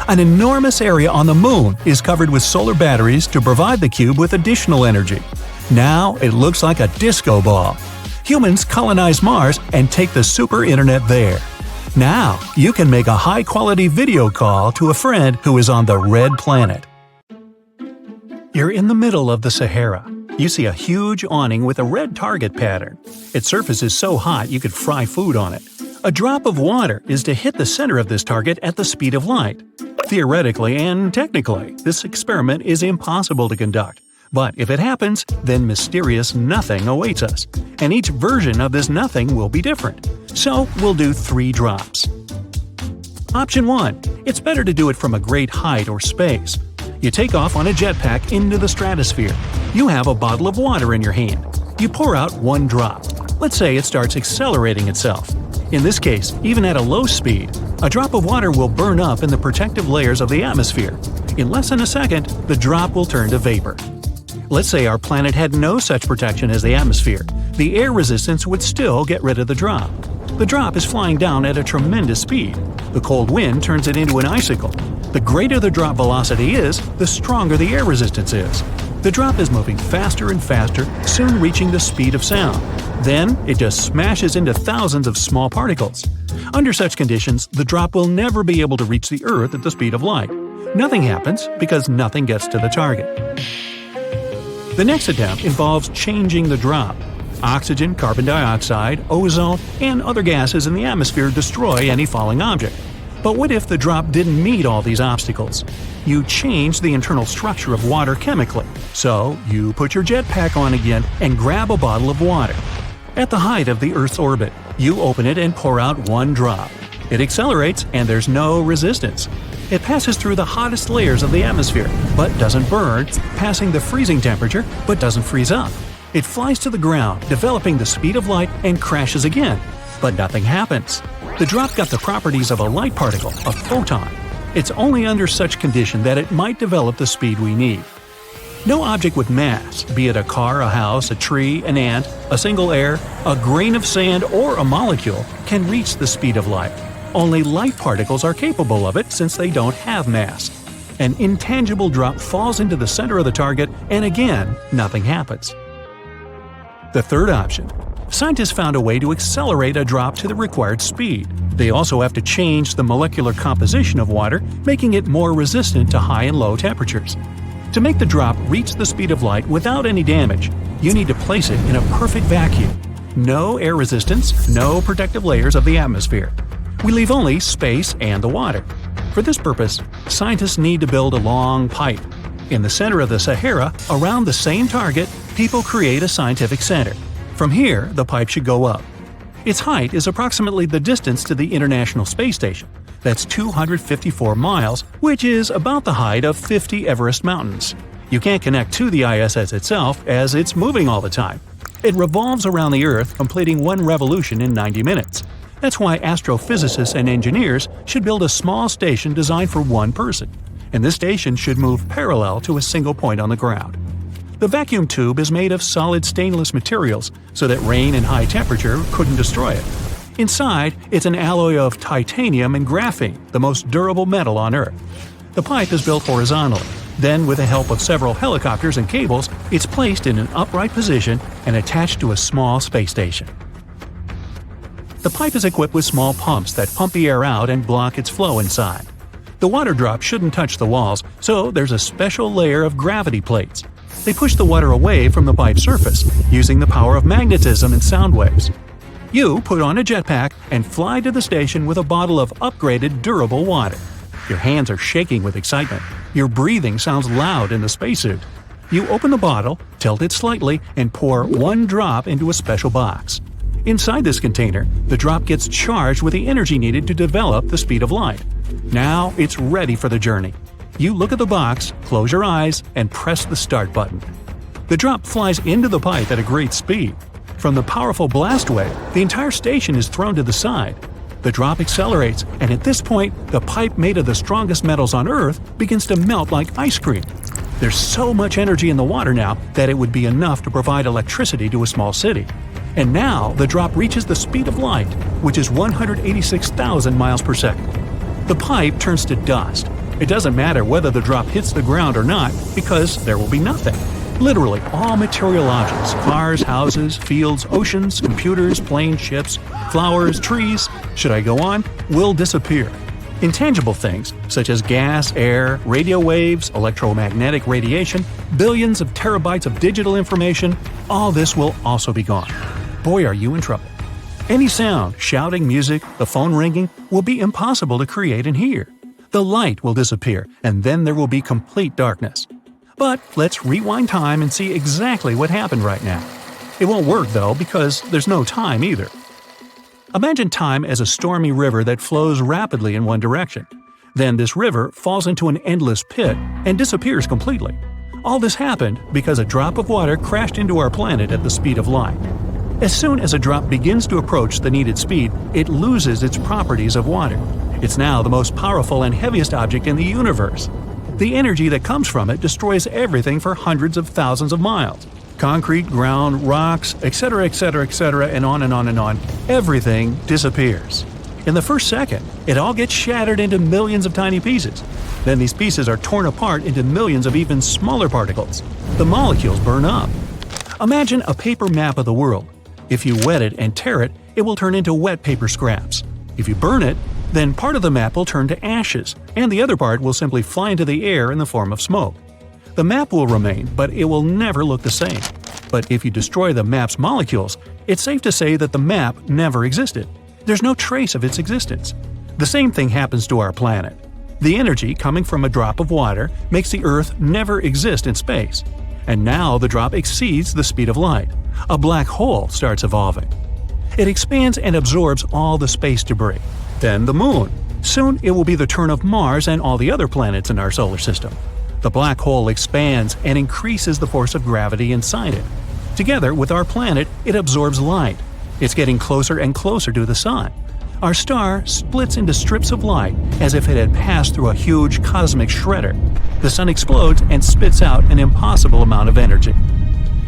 An enormous area on the moon is covered with solar batteries to provide the cube with additional energy. Now it looks like a disco ball. Humans colonize Mars and take the super internet there. Now you can make a high-quality video call to a friend who is on the red planet. You're in the middle of the Sahara. You see a huge awning with a red target pattern. Its surface is so hot you could fry food on it. A drop of water is to hit the center of this target at the speed of light. Theoretically and technically, this experiment is impossible to conduct. But if it happens, then mysterious nothing awaits us. And each version of this nothing will be different. So we'll do 3 drops. Option 1. It's better to do it from a great height or space. You take off on a jetpack into the stratosphere. You have a bottle of water in your hand. You pour out one drop. Let's say it starts accelerating itself. In this case, even at a low speed, a drop of water will burn up in the protective layers of the atmosphere. In less than a second, the drop will turn to vapor. Let's say our planet had no such protection as the atmosphere. The air resistance would still get rid of the drop. The drop is flying down at a tremendous speed. The cold wind turns it into an icicle. The greater the drop velocity is, the stronger the air resistance is. The drop is moving faster and faster, soon reaching the speed of sound. Then, it just smashes into thousands of small particles. Under such conditions, the drop will never be able to reach the Earth at the speed of light. Nothing happens because nothing gets to the target. The next attempt involves changing the drop. Oxygen, carbon dioxide, ozone, and other gases in the atmosphere destroy any falling object. But what if the drop didn't meet all these obstacles? You change the internal structure of water chemically. So, you put your jetpack on again and grab a bottle of water. At the height of the Earth's orbit, you open it and pour out one drop. It accelerates and there's no resistance. It passes through the hottest layers of the atmosphere, but doesn't burn, passing the freezing temperature, but doesn't freeze up. It flies to the ground, developing the speed of light, and crashes again. But nothing happens. The drop got the properties of a light particle, a photon. It's only under such condition that it might develop the speed we need. No object with mass, be it a car, a house, a tree, an ant, a single air, a grain of sand, or a molecule, can reach the speed of light. Only light particles are capable of it since they don't have mass. An intangible drop falls into the center of the target, and again, nothing happens. The third option. Scientists found a way to accelerate a drop to the required speed. They also have to change the molecular composition of water, making it more resistant to high and low temperatures. To make the drop reach the speed of light without any damage, you need to place it in a perfect vacuum. No air resistance, no protective layers of the atmosphere. We leave only space and the water. For this purpose, scientists need to build a long pipe. In the center of the Sahara, around the same target, people create a scientific center. From here, the pipe should go up. Its height is approximately the distance to the International Space Station. That's 254 miles, which is about the height of 50 Everest mountains. You can't connect to the ISS itself as it's moving all the time. It revolves around the Earth, completing one revolution in 90 minutes. That's why astrophysicists and engineers should build a small station designed for one person. And this station should move parallel to a single point on the ground. The vacuum tube is made of solid stainless materials so that rain and high temperature couldn't destroy it. Inside, it's an alloy of titanium and graphene, the most durable metal on Earth. The pipe is built horizontally. Then, with the help of several helicopters and cables, it's placed in an upright position and attached to a small space station. The pipe is equipped with small pumps that pump the air out and block its flow inside. The water drop shouldn't touch the walls, so there's a special layer of gravity plates. They push the water away from the pipe's surface, using the power of magnetism and sound waves. You put on a jetpack and fly to the station with a bottle of upgraded durable water. Your hands are shaking with excitement. Your breathing sounds loud in the spacesuit. You open the bottle, tilt it slightly, and pour one drop into a special box. Inside this container, the drop gets charged with the energy needed to develop the speed of light. Now it's ready for the journey. You look at the box, close your eyes, and press the start button. The drop flies into the pipe at a great speed. From the powerful blast wave, the entire station is thrown to the side. The drop accelerates, and at this point, the pipe made of the strongest metals on Earth begins to melt like ice cream. There's so much energy in the water now that it would be enough to provide electricity to a small city. And now the drop reaches the speed of light, which is 186,000 miles per second. The pipe turns to dust. It doesn't matter whether the drop hits the ground or not, because there will be nothing. Literally all material objects, cars, houses, fields, oceans, computers, planes, ships, flowers, trees, should I go on, will disappear. Intangible things, such as gas, air, radio waves, electromagnetic radiation, billions of terabytes of digital information, all this will also be gone. Boy, are you in trouble. Any sound, shouting, music, the phone ringing, will be impossible to create and hear. The light will disappear, and then there will be complete darkness. But let's rewind time and see exactly what happened right now. It won't work, though, because there's no time either. Imagine time as a stormy river that flows rapidly in one direction. Then this river falls into an endless pit and disappears completely. All this happened because a drop of water crashed into our planet at the speed of light. As soon as a drop begins to approach the needed speed, it loses its properties of water. It's now the most powerful and heaviest object in the universe. The energy that comes from it destroys everything for hundreds of thousands of miles. Concrete, ground, rocks, etc., etc., etc., and on and on and on. Everything disappears. In the first second, it all gets shattered into millions of tiny pieces. Then these pieces are torn apart into millions of even smaller particles. The molecules burn up. Imagine a paper map of the world. If you wet it and tear it, it will turn into wet paper scraps. If you burn it, then part of the map will turn to ashes, and the other part will simply fly into the air in the form of smoke. The map will remain, but it will never look the same. But if you destroy the map's molecules, it's safe to say that the map never existed. There's no trace of its existence. The same thing happens to our planet. The energy coming from a drop of water makes the Earth never exist in space. And now the drop exceeds the speed of light. A black hole starts evolving. It expands and absorbs all the space debris. Then the Moon. Soon it will be the turn of Mars and all the other planets in our solar system. The black hole expands and increases the force of gravity inside it. Together with our planet, it absorbs light. It's getting closer and closer to the Sun. Our star splits into strips of light as if it had passed through a huge cosmic shredder. The Sun explodes and spits out an impossible amount of energy.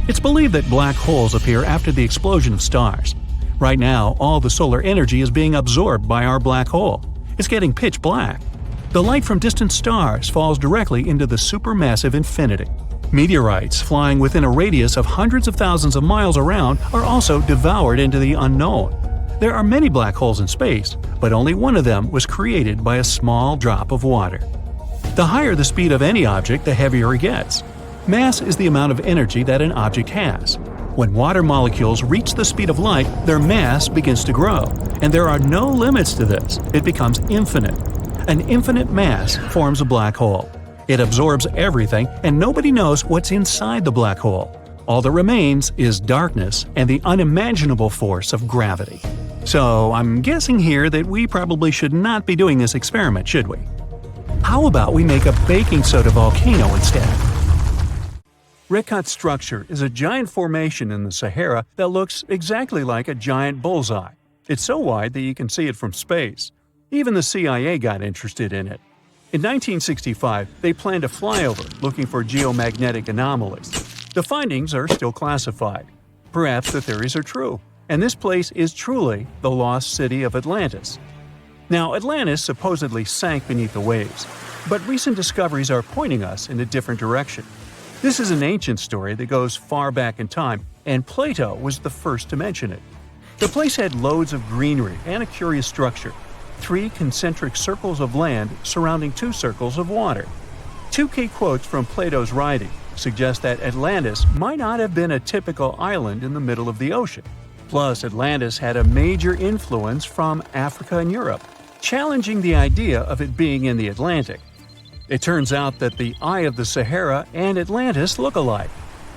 It's believed that black holes appear after the explosion of stars. Right now, all the solar energy is being absorbed by our black hole. It's getting pitch black. The light from distant stars falls directly into the supermassive infinity. Meteorites flying within a radius of hundreds of thousands of miles around are also devoured into the unknown. There are many black holes in space, but only one of them was created by a small drop of water. The higher the speed of any object, the heavier it gets. Mass is the amount of energy that an object has. When water molecules reach the speed of light, their mass begins to grow, and there are no limits to this. It becomes infinite. An infinite mass forms a black hole. It absorbs everything, and nobody knows what's inside the black hole. All that remains is darkness and the unimaginable force of gravity. So, I'm guessing here that we probably should not be doing this experiment, should we? How about we make a baking soda volcano instead? Rekhat structure is a giant formation in the Sahara that looks exactly like a giant bullseye. It's so wide that you can see it from space. Even the CIA got interested in it. In 1965, they planned a flyover looking for geomagnetic anomalies. The findings are still classified. Perhaps the theories are true, and this place is truly the lost city of Atlantis. Now, Atlantis supposedly sank beneath the waves, but recent discoveries are pointing us in a different direction. This is an ancient story that goes far back in time, and Plato was the first to mention it. The place had loads of greenery and a curious structure. 3 concentric circles of land surrounding 2 circles of water. 2 key quotes from Plato's writing suggest that Atlantis might not have been a typical island in the middle of the ocean. Plus, Atlantis had a major influence from Africa and Europe, challenging the idea of it being in the Atlantic. It turns out that the Eye of the Sahara and Atlantis look alike.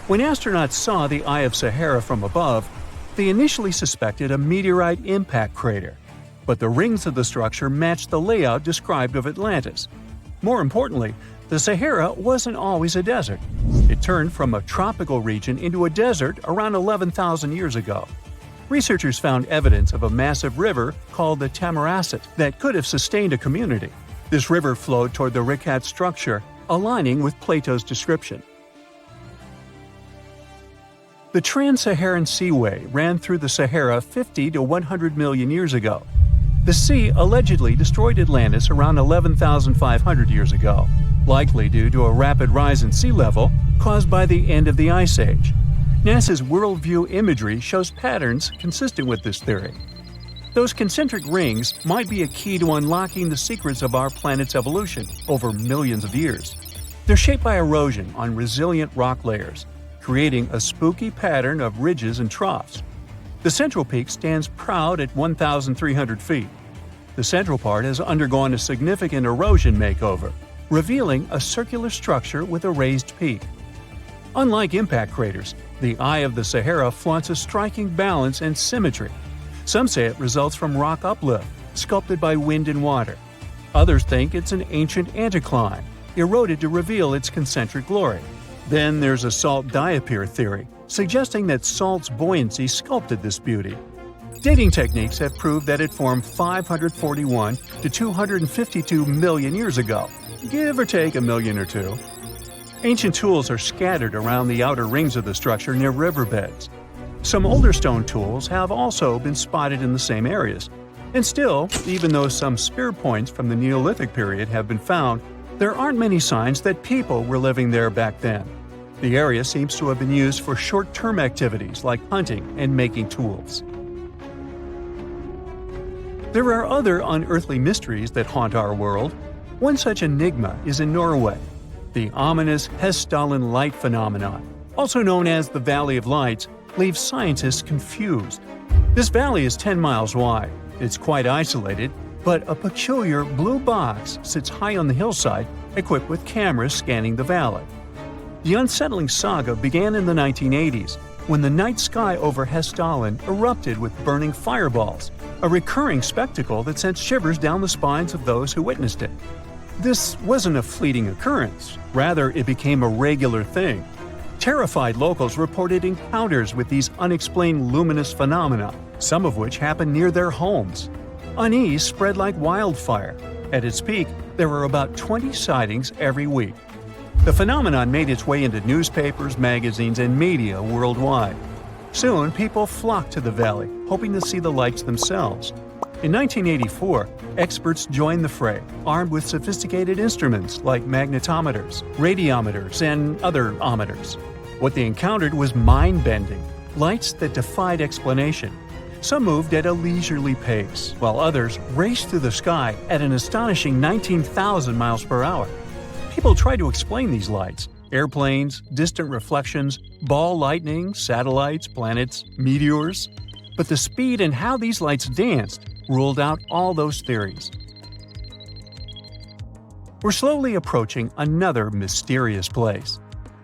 When astronauts saw the Eye of Sahara from above, they initially suspected a meteorite impact crater. But the rings of the structure matched the layout described of Atlantis. More importantly, the Sahara wasn't always a desert. It turned from a tropical region into a desert around 11,000 years ago. Researchers found evidence of a massive river called the Tamaracet that could have sustained a community. This river flowed toward the Rekhat structure, aligning with Plato's description. The Trans-Saharan Seaway ran through the Sahara 50 to 100 million years ago. The sea allegedly destroyed Atlantis around 11,500 years ago, likely due to a rapid rise in sea level caused by the end of the Ice Age. NASA's worldview imagery shows patterns consistent with this theory. Those concentric rings might be a key to unlocking the secrets of our planet's evolution over millions of years. They're shaped by erosion on resilient rock layers, creating a spooky pattern of ridges and troughs. The central peak stands proud at 1,300 feet. The central part has undergone a significant erosion makeover, revealing a circular structure with a raised peak. Unlike impact craters, the Eye of the Sahara flaunts a striking balance and symmetry. Some say it results from rock uplift, sculpted by wind and water. Others think it's an ancient anticline, eroded to reveal its concentric glory. Then there's a salt diapir theory, suggesting that salt's buoyancy sculpted this beauty. Dating techniques have proved that it formed 541 to 252 million years ago, give or take a million or two. Ancient tools are scattered around the outer rings of the structure near riverbeds. Some older stone tools have also been spotted in the same areas. And still, even though some spear points from the Neolithic period have been found, there aren't many signs that people were living there back then. The area seems to have been used for short-term activities like hunting and making tools. There are other unearthly mysteries that haunt our world. One such enigma is in Norway, the ominous Hessdalen light phenomenon, also known as the Valley of Lights, leaves scientists confused. This valley is 10 miles wide. It's quite isolated, but a peculiar blue box sits high on the hillside, equipped with cameras scanning the valley. The unsettling saga began in the 1980s, when the night sky over Hessdalen erupted with burning fireballs, a recurring spectacle that sent shivers down the spines of those who witnessed it. This wasn't a fleeting occurrence, rather it became a regular thing. Terrified locals reported encounters with these unexplained luminous phenomena, some of which happened near their homes. Unease spread like wildfire. At its peak, there were about 20 sightings every week. The phenomenon made its way into newspapers, magazines, and media worldwide. Soon, people flocked to the valley, hoping to see the lights themselves. In 1984, experts joined the fray, armed with sophisticated instruments like magnetometers, radiometers, and other ometers. What they encountered was mind-bending, lights that defied explanation. Some moved at a leisurely pace, while others raced through the sky at an astonishing 19,000 miles per hour. People tried to explain these lights: airplanes, distant reflections, ball lightning, satellites, planets, meteors. But the speed and how these lights danced ruled out all those theories. We're slowly approaching another mysterious place.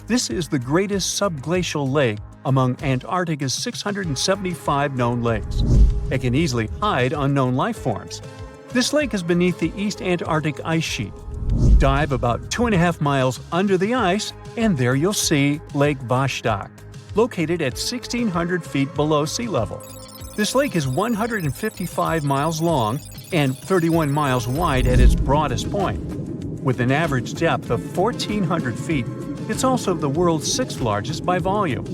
This is the greatest subglacial lake among Antarctica's 675 known lakes. It can easily hide unknown life forms. This lake is beneath the East Antarctic ice sheet. Dive about 2.5 miles under the ice, and there you'll see Lake Vostok, located at 1,600 feet below sea level. This lake is 155 miles long and 31 miles wide at its broadest point. With an average depth of 1,400 feet, it's also the world's sixth largest by volume.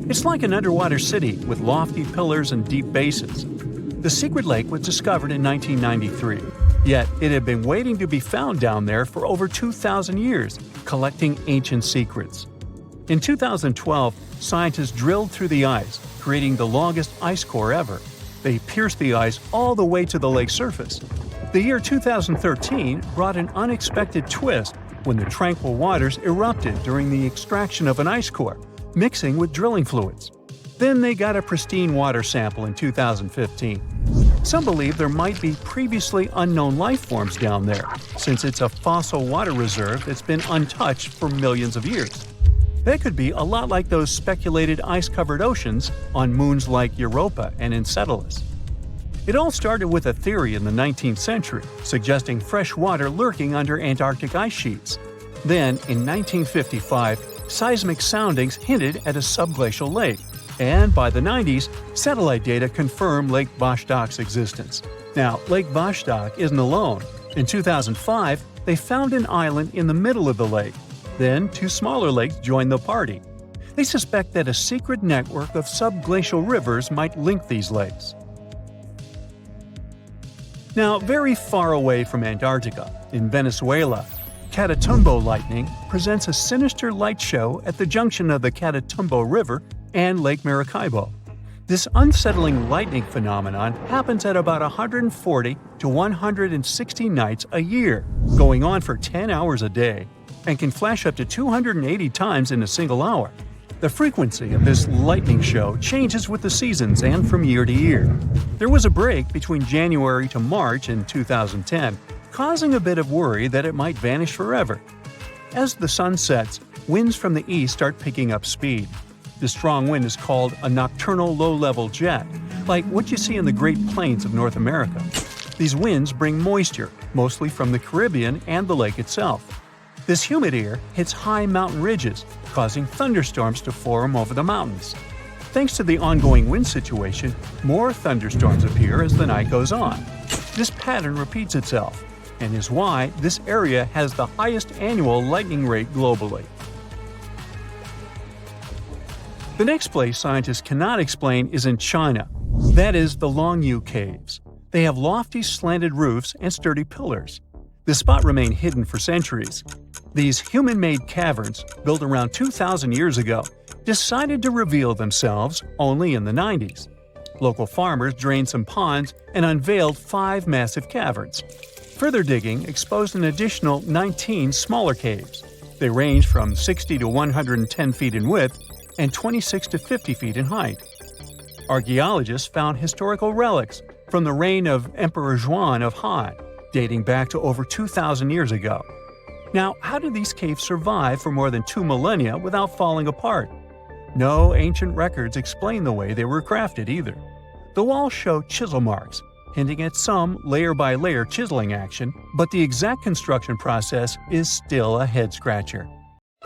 It's like an underwater city with lofty pillars and deep basins. The secret lake was discovered in 1993, yet it had been waiting to be found down there for over 2,000 years, collecting ancient secrets. In 2012, scientists drilled through the ice, creating the longest ice core ever. They pierced the ice all the way to the lake's surface. The year 2013 brought an unexpected twist when the tranquil waters erupted during the extraction of an ice core, mixing with drilling fluids. Then they got a pristine water sample in 2015. Some believe there might be previously unknown life forms down there, since it's a fossil water reserve that's been untouched for millions of years. That could be a lot like those speculated ice-covered oceans on moons like Europa and Enceladus. It all started with a theory in the 19th century, suggesting fresh water lurking under Antarctic ice sheets. Then, in 1955, seismic soundings hinted at a subglacial lake, and by the 90s, satellite data confirmed Lake Vostok's existence. Now, Lake Vostok isn't alone. In 2005, they found an island in the middle of the lake. Then, two smaller lakes joined the party. They suspect that a secret network of subglacial rivers might link these lakes. Now, very far away from Antarctica, in Venezuela, Catatumbo lightning presents a sinister light show at the junction of the Catatumbo River and Lake Maracaibo. This unsettling lightning phenomenon happens at about 140 to 160 nights a year, going on for 10 hours a day, and can flash up to 280 times in a single hour. The frequency of this lightning show changes with the seasons and from year to year. There was a break between January to March in 2010, causing a bit of worry that it might vanish forever. As the sun sets, winds from the east start picking up speed. The strong wind is called a nocturnal low-level jet, like what you see in the Great Plains of North America. These winds bring moisture, mostly from the Caribbean and the lake itself. This humid air hits high mountain ridges, causing thunderstorms to form over the mountains. Thanks to the ongoing wind situation, more thunderstorms appear as the night goes on. This pattern repeats itself, and is why this area has the highest annual lightning rate globally. The next place scientists cannot explain is in China. That is the Longyu Caves. They have lofty slanted roofs and sturdy pillars. The spot remained hidden for centuries. These human-made caverns, built around 2,000 years ago, decided to reveal themselves only in the 90s. Local farmers drained some ponds and unveiled 5 massive caverns. Further digging exposed an additional 19 smaller caves. They range from 60 to 110 feet in width and 26 to 50 feet in height. Archaeologists found historical relics from the reign of Emperor Zhuan of Han, dating back to over 2,000 years ago. Now, how did these caves survive for more than 2 millennia without falling apart? No ancient records explain the way they were crafted either. The walls show chisel marks, hinting at some layer-by-layer chiseling action, but the exact construction process is still a head-scratcher.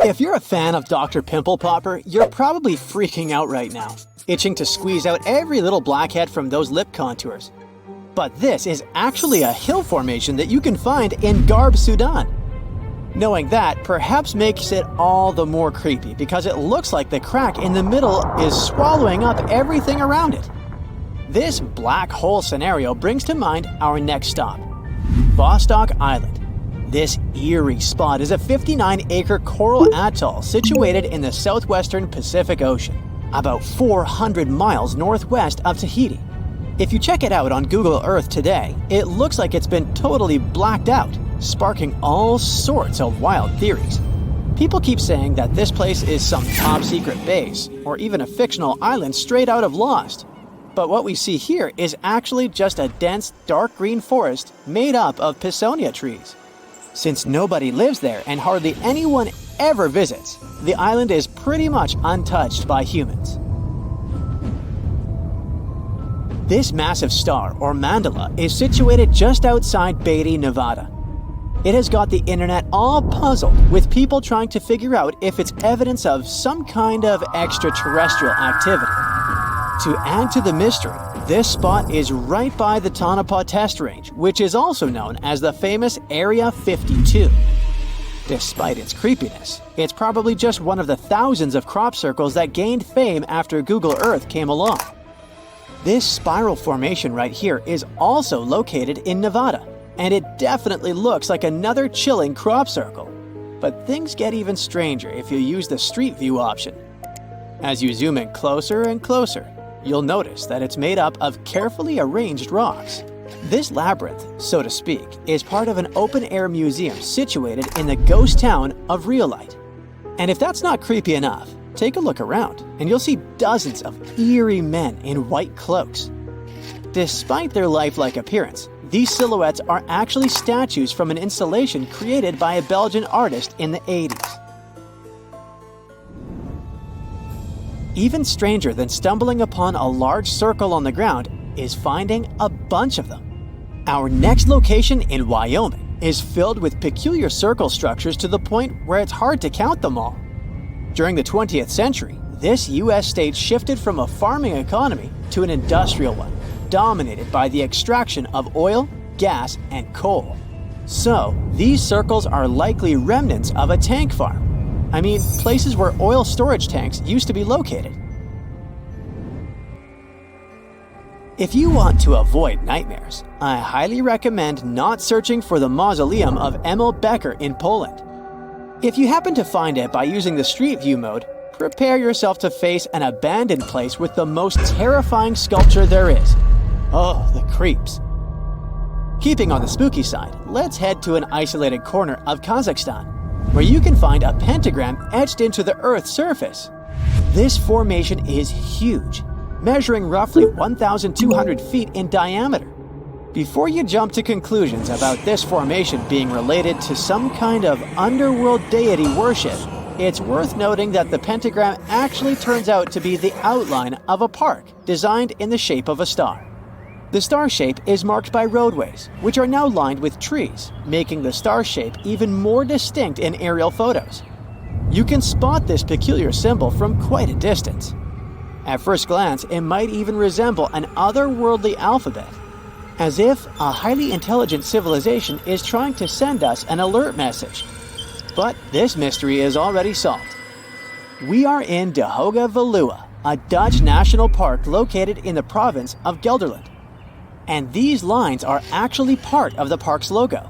If you're a fan of Dr. Pimple Popper, you're probably freaking out right now, itching to squeeze out every little blackhead from those lip contours. But this is actually a hill formation that you can find in Garb, Sudan. Knowing that perhaps makes it all the more creepy because it looks like the crack in the middle is swallowing up everything around it. This black hole scenario brings to mind our next stop, Vostok Island. This eerie spot is a 59-acre coral atoll situated in the southwestern Pacific Ocean, about 400 miles northwest of Tahiti. If you check it out on Google Earth today, it looks like it's been totally blacked out, sparking all sorts of wild theories. People keep saying that this place is some top-secret base, or even a fictional island straight out of Lost. But what we see here is actually just a dense, dark green forest made up of Pisonia trees. Since nobody lives there and hardly anyone ever visits, the island is pretty much untouched by humans. This massive star, or mandala, is situated just outside Beatty, Nevada. It has got the internet all puzzled, with people trying to figure out if it's evidence of some kind of extraterrestrial activity. To add to the mystery, this spot is right by the Tonopah Test Range, which is also known as the famous Area 52. Despite its creepiness, it's probably just one of the thousands of crop circles that gained fame after Google Earth came along. This spiral formation right here is also located in Nevada, and it definitely looks like another chilling crop circle. But things get even stranger if you use the Street View option. As you zoom in closer and closer, you'll notice that it's made up of carefully arranged rocks. This labyrinth, so to speak, is part of an open-air museum situated in the ghost town of Rhyolite. And if that's not creepy enough, take a look around and you'll see dozens of eerie men in white cloaks. Despite their lifelike appearance, these silhouettes are actually statues from an installation created by a Belgian artist in the 80s. Even stranger than stumbling upon a large circle on the ground is finding a bunch of them. Our next location in Wyoming is filled with peculiar circle structures to the point where it's hard to count them all. During the 20th century, this U.S. state shifted from a farming economy to an industrial one, dominated by the extraction of oil, gas, and coal. So, these circles are likely remnants of a tank farm. I mean, places where oil storage tanks used to be located. If you want to avoid nightmares, I highly recommend not searching for the mausoleum of Emil Becker in Poland. If you happen to find it by using the Street View mode, prepare yourself to face an abandoned place with the most terrifying sculpture there is. Oh, the creeps. Keeping on the spooky side, let's head to an isolated corner of Kazakhstan, where you can find a pentagram etched into the Earth's surface. This formation is huge, measuring roughly 1,200 feet in diameter. Before you jump to conclusions about this formation being related to some kind of underworld deity worship, it's worth noting that the pentagram actually turns out to be the outline of a park designed in the shape of a star. The star shape is marked by roadways, which are now lined with trees, making the star shape even more distinct in aerial photos. You can spot this peculiar symbol from quite a distance. At first glance, it might even resemble an otherworldly alphabet, as if a highly intelligent civilization is trying to send us an alert message. But this mystery is already solved. We are in De Hoge Veluwe, a Dutch national park located in the province of Gelderland. And these lines are actually part of the park's logo.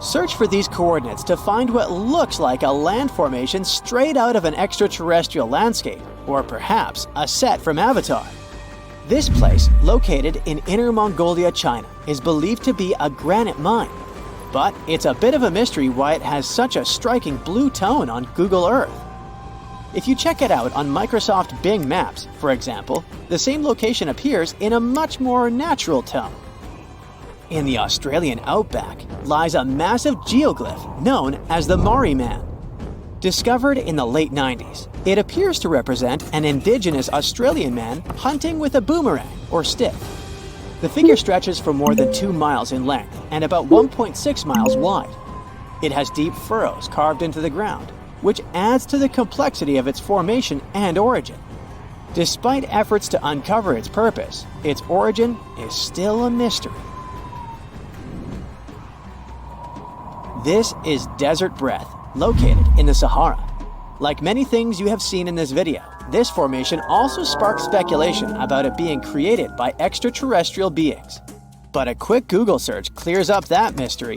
Search for these coordinates to find what looks like a land formation straight out of an extraterrestrial landscape, or perhaps a set from Avatar. This place, located in Inner Mongolia, China, is believed to be a granite mine. But it's a bit of a mystery why it has such a striking blue tone on Google Earth. If you check it out on Microsoft Bing Maps, for example, the same location appears in a much more natural tone. In the Australian outback lies a massive geoglyph known as the Maori Man. Discovered in the late 90s, it appears to represent an indigenous Australian man hunting with a boomerang or stick. The figure stretches for more than 2 miles in length and about 1.6 miles wide. It has deep furrows carved into the ground, which adds to the complexity of its formation and origin. Despite efforts to uncover its purpose, its origin is still a mystery. This is Desert Breath, located in the Sahara. Like many things you have seen in this video, this formation also sparks speculation about it being created by extraterrestrial beings. But a quick Google search clears up that mystery.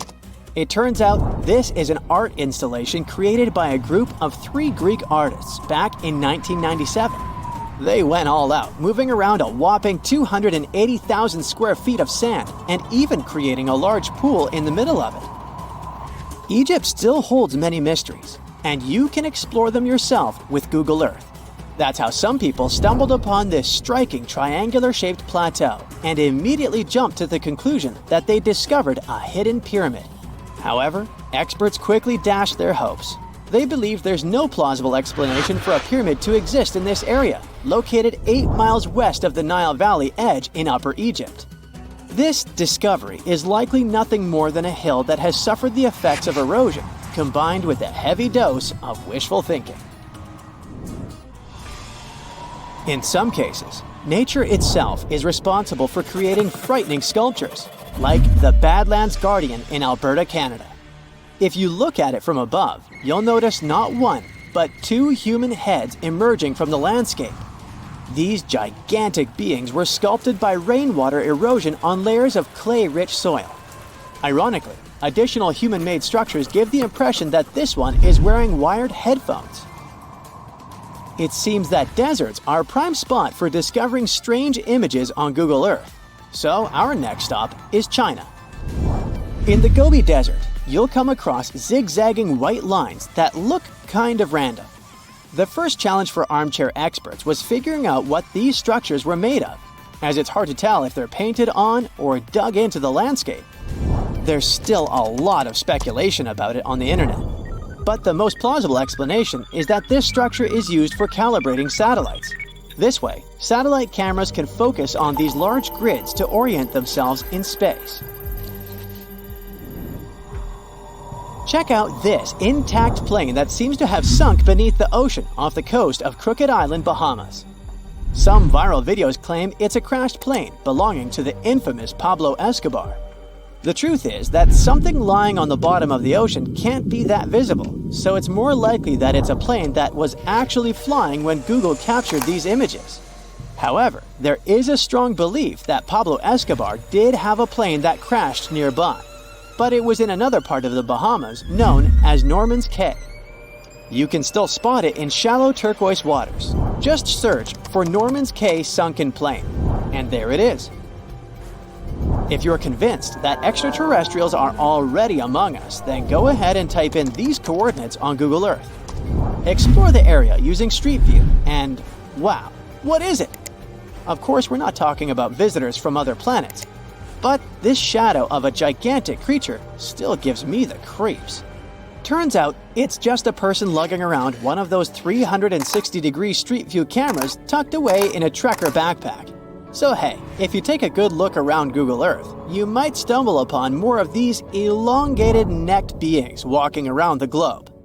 It turns out this is an art installation created by a group of 3 Greek artists back in 1997. They went all out, moving around a whopping 280,000 square feet of sand and even creating a large pool in the middle of it. Egypt still holds many mysteries, and you can explore them yourself with Google Earth. That's how some people stumbled upon this striking triangular-shaped plateau and immediately jumped to the conclusion that they discovered a hidden pyramid. However, experts quickly dashed their hopes. They believe there's no plausible explanation for a pyramid to exist in this area, located 8 miles west of the Nile Valley edge in Upper Egypt. This discovery is likely nothing more than a hill that has suffered the effects of erosion, combined with a heavy dose of wishful thinking. In some cases, nature itself is responsible for creating frightening sculptures, like the Badlands Guardian in Alberta, Canada. If you look at it from above, you'll notice not 1, but 2 human heads emerging from the landscape. These gigantic beings were sculpted by rainwater erosion on layers of clay-rich soil. Ironically, additional human-made structures give the impression that this one is wearing wired headphones. It seems that deserts are a prime spot for discovering strange images on Google Earth. So our next stop is China. In the Gobi Desert, you'll come across zigzagging white lines that look kind of random. The first challenge for armchair experts was figuring out what these structures were made of, as it's hard to tell if they're painted on or dug into the landscape. There's still a lot of speculation about it on the internet. But the most plausible explanation is that this structure is used for calibrating satellites. This way, satellite cameras can focus on these large grids to orient themselves in space. Check out this intact plane that seems to have sunk beneath the ocean off the coast of Crooked Island, Bahamas. Some viral videos claim it's a crashed plane belonging to the infamous Pablo Escobar. The truth is that something lying on the bottom of the ocean can't be that visible, so it's more likely that it's a plane that was actually flying when Google captured these images. However, there is a strong belief that Pablo Escobar did have a plane that crashed nearby, but it was in another part of the Bahamas known as Norman's Cay. You can still spot it in shallow turquoise waters. Just search for Norman's Cay sunken plane, and there it is. If you're convinced that extraterrestrials are already among us, then go ahead and type in these coordinates on Google Earth. Explore the area using Street View, and wow, what is it? Of course, we're not talking about visitors from other planets, but this shadow of a gigantic creature still gives me the creeps. Turns out, it's just a person lugging around one of those 360-degree street view cameras tucked away in a trekker backpack. So hey, if you take a good look around Google Earth, you might stumble upon more of these elongated necked beings walking around the globe.